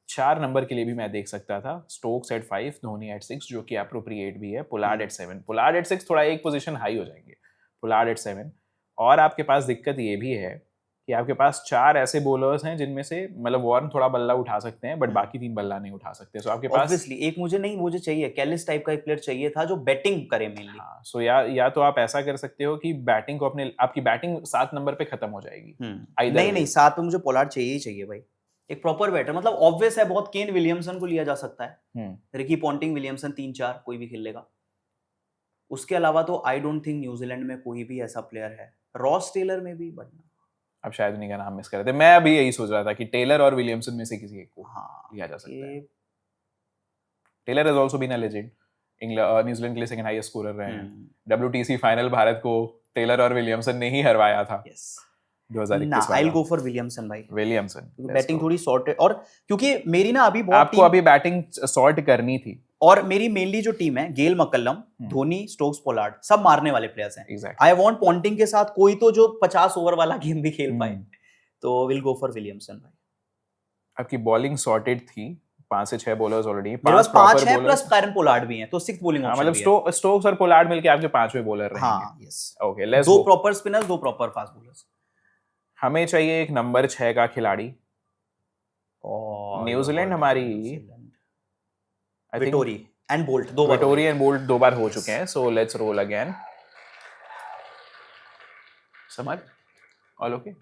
Speaker 2: 4 नंबर के लिए भी मैं देख सकता था. स्टोक्स एट 5, धोनी एट 6 जो कि एप्रोप्रिएट भी है. Pollard at 7. पोलार्ड एट 6 थोड़ा एक पोजीशन हाई हो जाएंगे. Pollard at 7. और आपके पास दिक्कत ये भी है कि आपके पास 4 ऐसे बॉलर्स हैं जिनमें से मतलब वॉर्न थोड़ा बल्ला उठा सकते हैं, बट बाकी 3 बल्ला नहीं उठा सकते. सो आपके पास
Speaker 1: ऑब्वियसली एक मुझे चाहिए कैलिस टाइप का एक प्लेयर चाहिए था जो बैटिंग करे मेनली.
Speaker 2: सो या तो आप ऐसा कर सकते हो कि बैटिंग को आपकी बैटिंग 7 नंबर पे खत्म हो जाएगी.
Speaker 1: नहीं 7 पे मुझे पोलार्ड चाहिए भाई. एक प्रॉपर बैटर. मतलब ऑब्वियस है बहुत. केन विलियमसन को लिया जा सकता है. रिकी पॉन्टिंग, विलियमसन 3-4 कोई भी खेल लेगा. उसके अलावा तो आई डोंट थिंक न्यूजीलैंड में कोई भी ऐसा प्लेयर है. रॉस टेलर में भी बनना. अब
Speaker 2: शायद उन्हीं का नाम मिस कर रहे थे. मैं अभी यही सोच रहा था कि टेलर और विलियमसन में से किसी एक को लिया जा सकता है. Taylor has also been a legend. New Zealand के लिए सेकंड हाईएस्ट स्कोरर रहे हैं. WTC फाइनल भारत को टेलर और विलियमसन ने ही हरवाया था
Speaker 1: यस
Speaker 2: 2021
Speaker 1: ना, आई
Speaker 2: वाला।
Speaker 1: गो फॉर विलियमसन भाई।
Speaker 2: विलियमसन
Speaker 1: बैटिंग थोड़ी सॉर्टेड, और क्योंकि मेरी ना अभी बहुत
Speaker 2: आपको अभी बैटिंग सॉर्ट करनी थी।
Speaker 1: और मेरी मेनली जो टीम है, गेल मकल्लम, धोनी, स्टोक्स, पोलार्ड, सब मारने वाले प्लेयर्स हैं।
Speaker 2: Exactly.
Speaker 1: आई वांट पॉन्टिंग के साथ कोई तो जो 50 ओवर वाला गेम भी खेल पाए, तो विल गो फॉर विलियमसन भाई।
Speaker 2: आपकी बॉलिंग सॉर्टेड थी, 5 से 6 बॉलर्स ऑलरेडी,
Speaker 1: मेरे पास 5 है प्लस कायरन पोलार्ड भी हैं, तो 6th बॉलिंग ऑप्शन
Speaker 2: मतलब
Speaker 1: भी है।
Speaker 2: स्टोक्स और पोलार्ड मिलके आपके 5वें बॉलर रहेंगे।
Speaker 1: हाँ यस,
Speaker 2: ओके लेट्स
Speaker 1: दो
Speaker 2: go.
Speaker 1: Proper spinners, 2 proper fast bowlers.
Speaker 2: हमें चाहिए एक नंबर 6 का खिलाड़ी। न्यूजीलैंड हमारी
Speaker 1: विटोरी एंड बोल्ट, 2 बार
Speaker 2: विटोरी एंड बोल्ट 2 बार हो चुके हैं, सो लेट्स रोल अगेन। समझ ऑल ओके।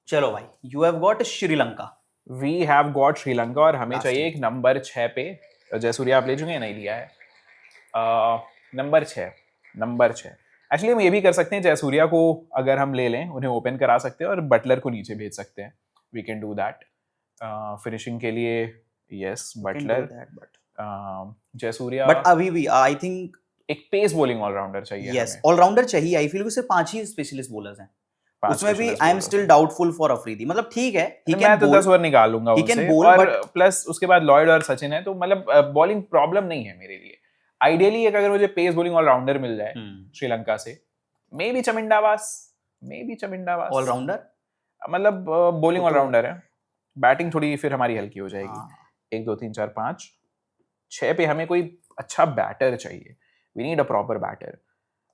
Speaker 1: चलो भाई, you have got Sri Lanka.
Speaker 2: We have got Sri Lanka और हमें
Speaker 1: Last
Speaker 2: चाहिए एक नंबर 6 पे। जयसूर्या आप ले चुके हैं, नहीं लिया है। नंबर 6 एक्चुअली हम ये भी कर सकते हैं, जयसूर्या को अगर हम ले लें, उन्हें ओपन करा सकते हैं और बटलर को नीचे भेज सकते हैं। We can do that. Finishing के लिए यस बटलर, जयसूर्या।
Speaker 1: बट अभी भी आई थिंक
Speaker 2: एक पेस बॉलिंग ऑलराउंडर चाहिए।
Speaker 1: यस ऑलराउंडर चाहिए। आई फील कि सिर्फ 5 ही स्पेशलिस्ट बॉलर्स हैं, उसमें भी I am still doubtful for Afridi. मतलब ठीक है,
Speaker 2: मैं तो 10 ओवर निकाल लूंगा उनसे, और प्लस उसके बाद लॉयड और सचिन है, तो मतलब बॉलिंग प्रॉब्लम नहीं है मेरे लिए। आइडियली एक अगर मुझे पेस बॉलिंग ऑलराउंडर मिल जाए श्रीलंका से, मे बी चमिंडावास
Speaker 1: ऑलराउंडर,
Speaker 2: मतलब बॉलिंग ऑलराउंडर है, बैटिंग थोड़ी फिर हमारी हल्की हो जाएगी। 1 2 3 4 5 6 पे हमें कोई अच्छा बैटर चाहिए। We need a proper batter.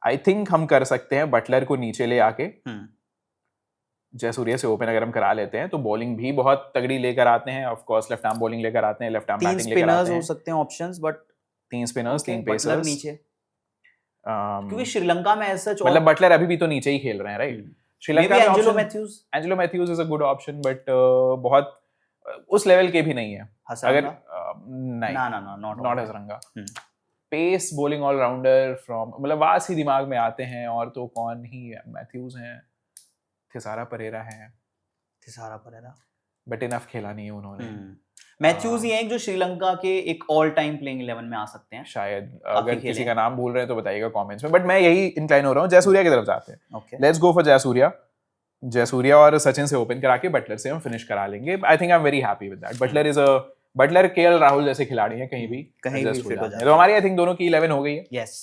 Speaker 2: I think हम कर सकते हैं बटलर को नीचे ले आके जयसूर्या से ओपन अगर हम करा लेते हैं, तो बॉलिंग भी बहुत तगड़ी लेकर आते हैं। Of course left arm bowling लेकर आते हैं, लेफ्ट आर्म बैटिंग लेकर आते हैं।
Speaker 1: हो सकते हैं ऑप्शंस, बट
Speaker 2: 3 स्पिनर्स 3 पेसर्स
Speaker 1: नीचे, क्योंकि श्रीलंका में ऐसा
Speaker 2: मतलब बटलर अभी भी तो नीचे ही खेल रहे हैं, राइट? श्रीलंका में Angelo Mathews is a good option, but बहुत उस लेवल के भी नहीं है। अगर नहीं, not Hasaranga. Pace bowling allrounder from, मतलब वास ही दिमाग में आते हैं, और तो कौन ही, मैथ्यूज हैं, थिसारा परेरा है, बट इनफ खेला नहीं है उन्होंने।
Speaker 1: मैथ्यूज ही हैं जो श्रीलंका के एक ऑल टाइम प्लेइंग 11 में आ सकते हैं
Speaker 2: शायद। अगर किसी का नाम भूल रहे हैं तो बताइएगा कमेंट्स में, बट मैं यही इंक्लाइन हो रहा हूँ, जयसूर्या की तरफ जाते हैं। लेट्स गो फॉर जयसूर्या और सचिन से ओपन करा के बटलर से हम फिनिश करा लेंगे। I think I am very happy with that. Buttler KL Rahul जैसे खिलाड़ी हैं, कहीं भी फिट हो जाए। तो हमारी आई थिंक दोनों की 11 हो गई है।
Speaker 1: यस,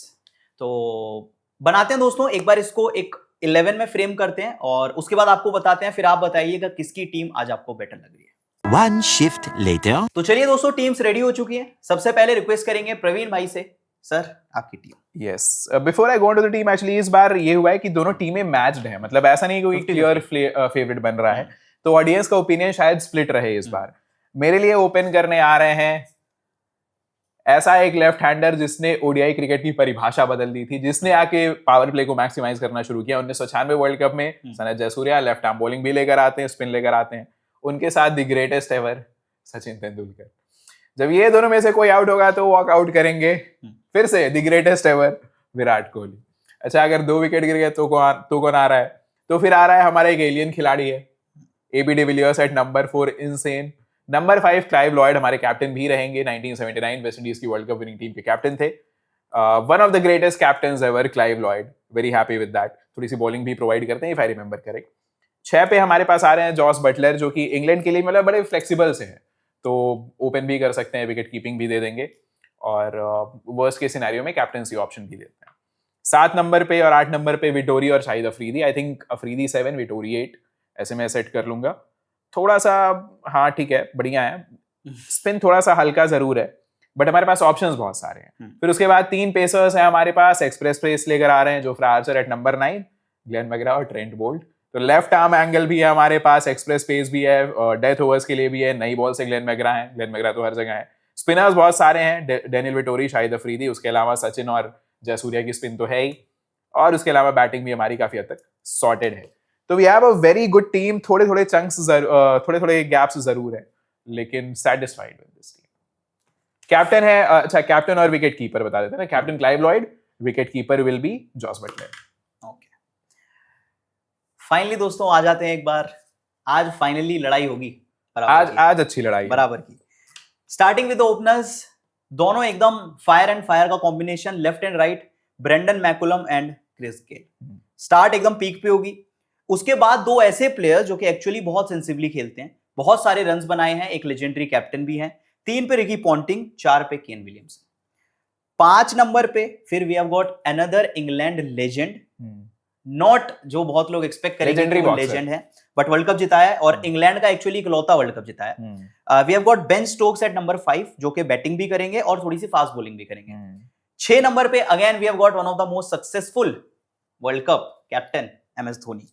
Speaker 1: तो बनाते हैं दोस्तों, एक बार इसको एक 11 में फ्रेम करते हैं और उसके बाद आपको बताते हैं, फिर आप बताइएगा किसकी टीम आज आपको बेटर लग रही है।
Speaker 3: One shift later.
Speaker 1: तो चलिए दोस्तों, टीम्स रेडी हो चुकी हैं। सबसे पहले रिक्वेस्ट करेंगे प्रवीण भाई से, सर आपकी टीम।
Speaker 2: Yes, before I go on to the team, actually इस बार ये हुआ है कि दोनों टीमें मैच्ड हैं, मतलब ऐसा नहीं कोई क्लियर फेवरेट बन रहा है, तो ऑडियंस का ओपिनियन शायद स्प्लिट रहे इस बार। मेरे लिए ओपन करने आ रहे हैं ऐसा एक लेफ्ट हैंडर जिसने ओडीआई क्रिकेट की परिभाषा बदल दी थी, जिसने आके पावर प्ले को मैक्सिमाइज करना शुरू किया 1996 वर्ल्ड कप में। Sanath Jayasuriya left arm bowling भी लेकर आते हैं, स्पिन लेकर आते हैं। उनके साथ the greatest ever Sachin Tendulkar. जब ये दोनों में से कोई आउट होगा तो वॉक आउट करेंगे फिर से the greatest ever Virat Kohli. अच्छा, अगर 2 विकेट गिर गए तो कौन आ रहा है? तो फिर आ रहा है हमारा एक एलियन खिलाड़ी है, AB de Villiers at number 4, insane. Number 5 Clive Lloyd हमारे कैप्टन भी रहेंगे, 1979 वेस्ट इंडीज की वर्ल्ड कप विनिंग टीम के कैप्टन थे। One of the greatest captains ever Clive Lloyd, very happy with that. थोड़ी सी बॉलिंग भी प्रोवाइड करते हैं, इफ आई रिमेंबर करेक्ट। 6 पे हमारे पास आ रहे हैं जॉस बटलर, जो कि इंग्लैंड के लिए मतलब बड़े फ्लेक्सिबल से हैं, तो ओपन भी कर सकते हैं, विकेट कीपिंग भी दे देंगे, और वर्स्ट के सिनेरियो में कैप्टनसी ऑप्शन भी देते हैं। 7 नंबर पे और 8 नंबर पे विटोरी और Shahid Afridi. I think Afridi 7 Vettori 8 ऐसे मैं सेट कर लूंगा। थोड़ा सा हाँ ठीक है, बढ़िया है, स्पिन थोड़ा सा हल्का जरूर है, बट हमारे पास ऑप्शंस बहुत सारे हैं। फिर उसके बाद 3 पेसर्स हैं हमारे पास, एक्सप्रेस पेस लेकर आ रहे हैं Jofra Archer at number 9, Glenn McGrath और ट्रेंट बोल्ट। तो लेफ्ट आर्म एंगल भी है हमारे पास, एक्सप्रेस पेस भी है, डेथ ओवर्स के लिए भी है, नई बॉल से ग्लेन मैकग्रा है, ग्लेन मैकग्रा तो हर जगह है। स्पिनर्स बहुत सारे हैं, डेनियल विटोरी, शाहिद अफरीदी, उसके अलावा सचिन और जयसूर्या की स्पिन तो है ही, और उसके अलावा बैटिंग भी हमारी काफी हद तक सॉर्टेड है। तो we have a very good team. थोड़े थोड़े चंक्स, थोड़े थोड़े गैप्स जरूर है, लेकिन satisfied with this team. Captain है, अच्छा कैप्टन और विकेट कीपर बता देते हैं ना। Captain Clive Lloyd, wicket keeper will be Jos Buttler.
Speaker 1: Okay, finally दोस्तों आ जाते हैं एक बार, आज फाइनली लड़ाई होगी,
Speaker 2: आज अच्छी लड़ाई
Speaker 1: बराबर की। स्टार्टिंग विद ओपनर्स, दोनों एकदम फायर एंड फायर का combination, left and right, Brendon McCullum and Chris Gayle. Start एकदम पीक पे होगी। उसके बाद दो ऐसे प्लेयर जो कि एक्चुअली बहुत सेंसिबली खेलते हैं, बहुत सारे रन्स बनाए हैं, एक लेजेंडरी कैप्टन भी है। 3 पे रिकी पॉन्टिंग, 4 पे केन विलियमसन। 5 नंबर पे फिर we have got another England legend, not जो बहुत लोग एक्सपेक्ट करेंगे वो लेजेंड है, बट वर्ल्ड कप जिताया है और इंग्लैंड का एक्चुअली इकलौता वर्ल्ड कप जिताया है। We have got Ben Stokes at number 5 जो कि बैटिंग भी करेंगे और थोड़ी सी फास्ट बॉलिंग भी करेंगे। 6 नंबर पे again we have got one of the most successful world cup captain MS Dhoni.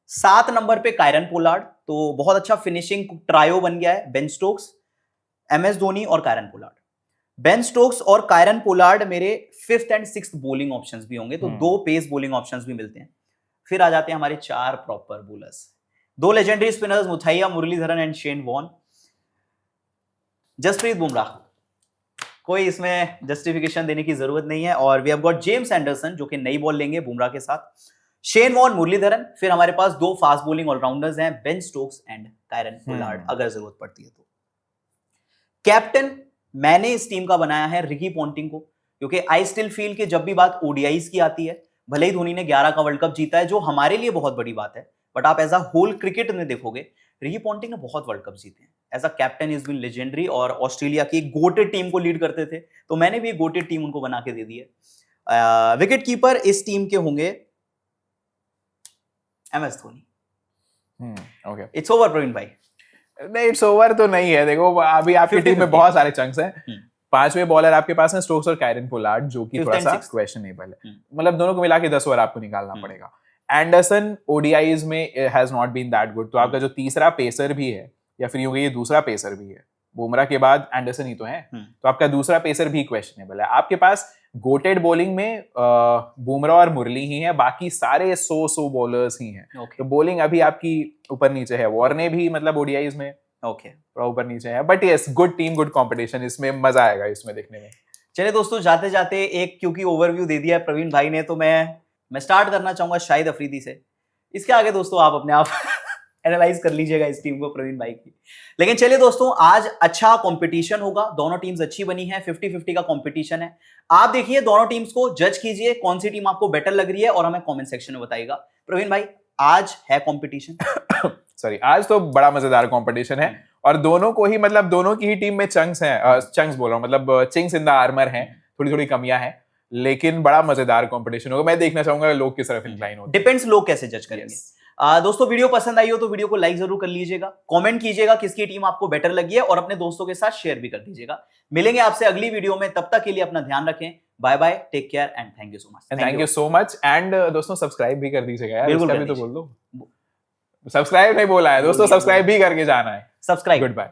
Speaker 1: 7 number पे कायरन पोलार्ड, तो बहुत अच्छा फिनिशिंग ट्रायो बन गया है, बेन स्टोक्स, MS धोनी और कायरन पोलार्ड। बेन स्टोक्स और कायरन पोलार्ड मेरे 5th and 6th bowling options भी होंगे, तो 2 पेस बॉलिंग ऑप्शंस भी मिलते हैं। फिर आ जाते हैं हमारे 4 proper bowlers, 2 legendary spinners Muttiah Muralitharan and Shane Warne. Jasprit Bumrah, कोई इसमें जस्टिफिकेशन देने की जरूरत नहीं है। और we have got James Anderson जो कि नई बॉल लेंगे बुमराह के साथ, शेन वॉर्न, मुरलीधरन। फिर हमारे पास 2 फास्ट बॉलिंग ऑलराउंडर्स हैं, Ben Stokes and Kieron Pollard अगर जरूरत पड़ती है तो। कैप्टन मैंने इस टीम का बनाया है रिकी पॉन्टिंग को, क्योंकि आई स्टिल फील कि जब भी बात ODIs की आती है, भले ही धोनी ने 11 का वर्ल्ड कप जीता है जो हमारे लिए बहुत बड़ी बात है, बट आप एज अ होल क्रिकेट में देखोगे रिकी पॉन्टिंग ने बहुत वर्ल्ड कप जीते हैं। As a captain is been legendary और ऑस्ट्रेलिया की एक गोटेड टीम को लीड करते थे, तो मैंने भी एक गोटेड टीम उनको बना के दे दी है। विकेट कीपर इस टीम के होंगे MS Dhoni.
Speaker 2: Okay,
Speaker 1: it's over Praveen भाई।
Speaker 2: नहीं, इट्स ओवर तो नहीं है। देखो अभी आपकी टीम में बहुत सारे चंक्स हैं। 5वें बॉलर आपके पास है स्टोक्स और कायरन पोलार्ड, जो कि थोड़ा सा क्वेश्चनेबल है। मतलब दोनों को मिला के 10 ओवर आपको निकालना पड़ेगा। एंडरसन ODIs में has not been that good, तो आपका जो तीसरा पेसर भी है, या फिर यूं ये दूसरा पेसर भी है, बुमराह के बाद एंडरसन ही तो है, तो आपका दूसरा पेसर भी क्वेश्चनेबल है। आपके पास गोटेड बॉलिंग में बुमराह और मुरली ही है, बाकी सारे 100 बॉलर्स ही हैं। तो बॉलिंग अभी आपकी ऊपर नीचे है। वॉर्ने भी मतलब ODIs में थोड़ा ऊपर नीचे है, but yes good team, good competition, इसमें मजा आएगा इसमें देखने में।
Speaker 1: चलिए दोस्तों, जाते जाते एक क्योंकि ओवरव्यू दे दिया है प्रवीण भाई ने, तो मैं स्टार्ट करना चाहूंगा शाहिद अफरीदी से। इसके आगे दोस्तों आप अपने आप एनालाइज कर लीजिएगा इस टीम को प्रवीण भाई की। लेकिन चलिए दोस्तों, आज अच्छा कंपटीशन होगा, दोनों टीम्स अच्छी बनी है, 50-50 का कंपटीशन है। आप देखिए दोनों टीम्स को, जज कीजिए कौन सी टीम आपको बेटर लग रही है और हमें कमेंट सेक्शन में बताइएगा। प्रवीण भाई, आज है कंपटीशन
Speaker 2: सॉरी, आज तो बड़ा मजेदार कंपटीशन है और दोनों को ही मतलब दोनों की ही टीम में चंक्स हैं, चंक्स बोल रहा हूँ, मतलब चिंक्स इन द आर्मर हैं, थोड़ी थोड़ी कमियां हैं, लेकिन बड़ा मजेदार कंपटीशन होगा। मैं देखना चाहूंगा लोग किस तरफ इंक्लाइन होते हैं।
Speaker 1: डिपेंड्स लोग कैसे जज करेंगे। दोस्तों, वीडियो पसंद आई हो तो वीडियो को लाइक जरूर कर लीजिएगा, कमेंट कीजिएगा किसकी टीम आपको बेटर लगी है और अपने दोस्तों के साथ शेयर भी कर दीजिएगा। मिलेंगे आपसे अगली वीडियो में, तब तक के लिए अपना ध्यान रखें। Bye bye, take care and thank you so much.
Speaker 2: Thank you so much. And दोस्तों सब्सक्राइब भी कर दीजिएगा यार,
Speaker 1: बिल्कुल
Speaker 2: इसका भी तो बोल दो। सब्सक्राइब नहीं बोला है दोस्तों, सब्सक्राइब भी करके जाना है।
Speaker 1: सब्सक्राइब।
Speaker 2: Good bye.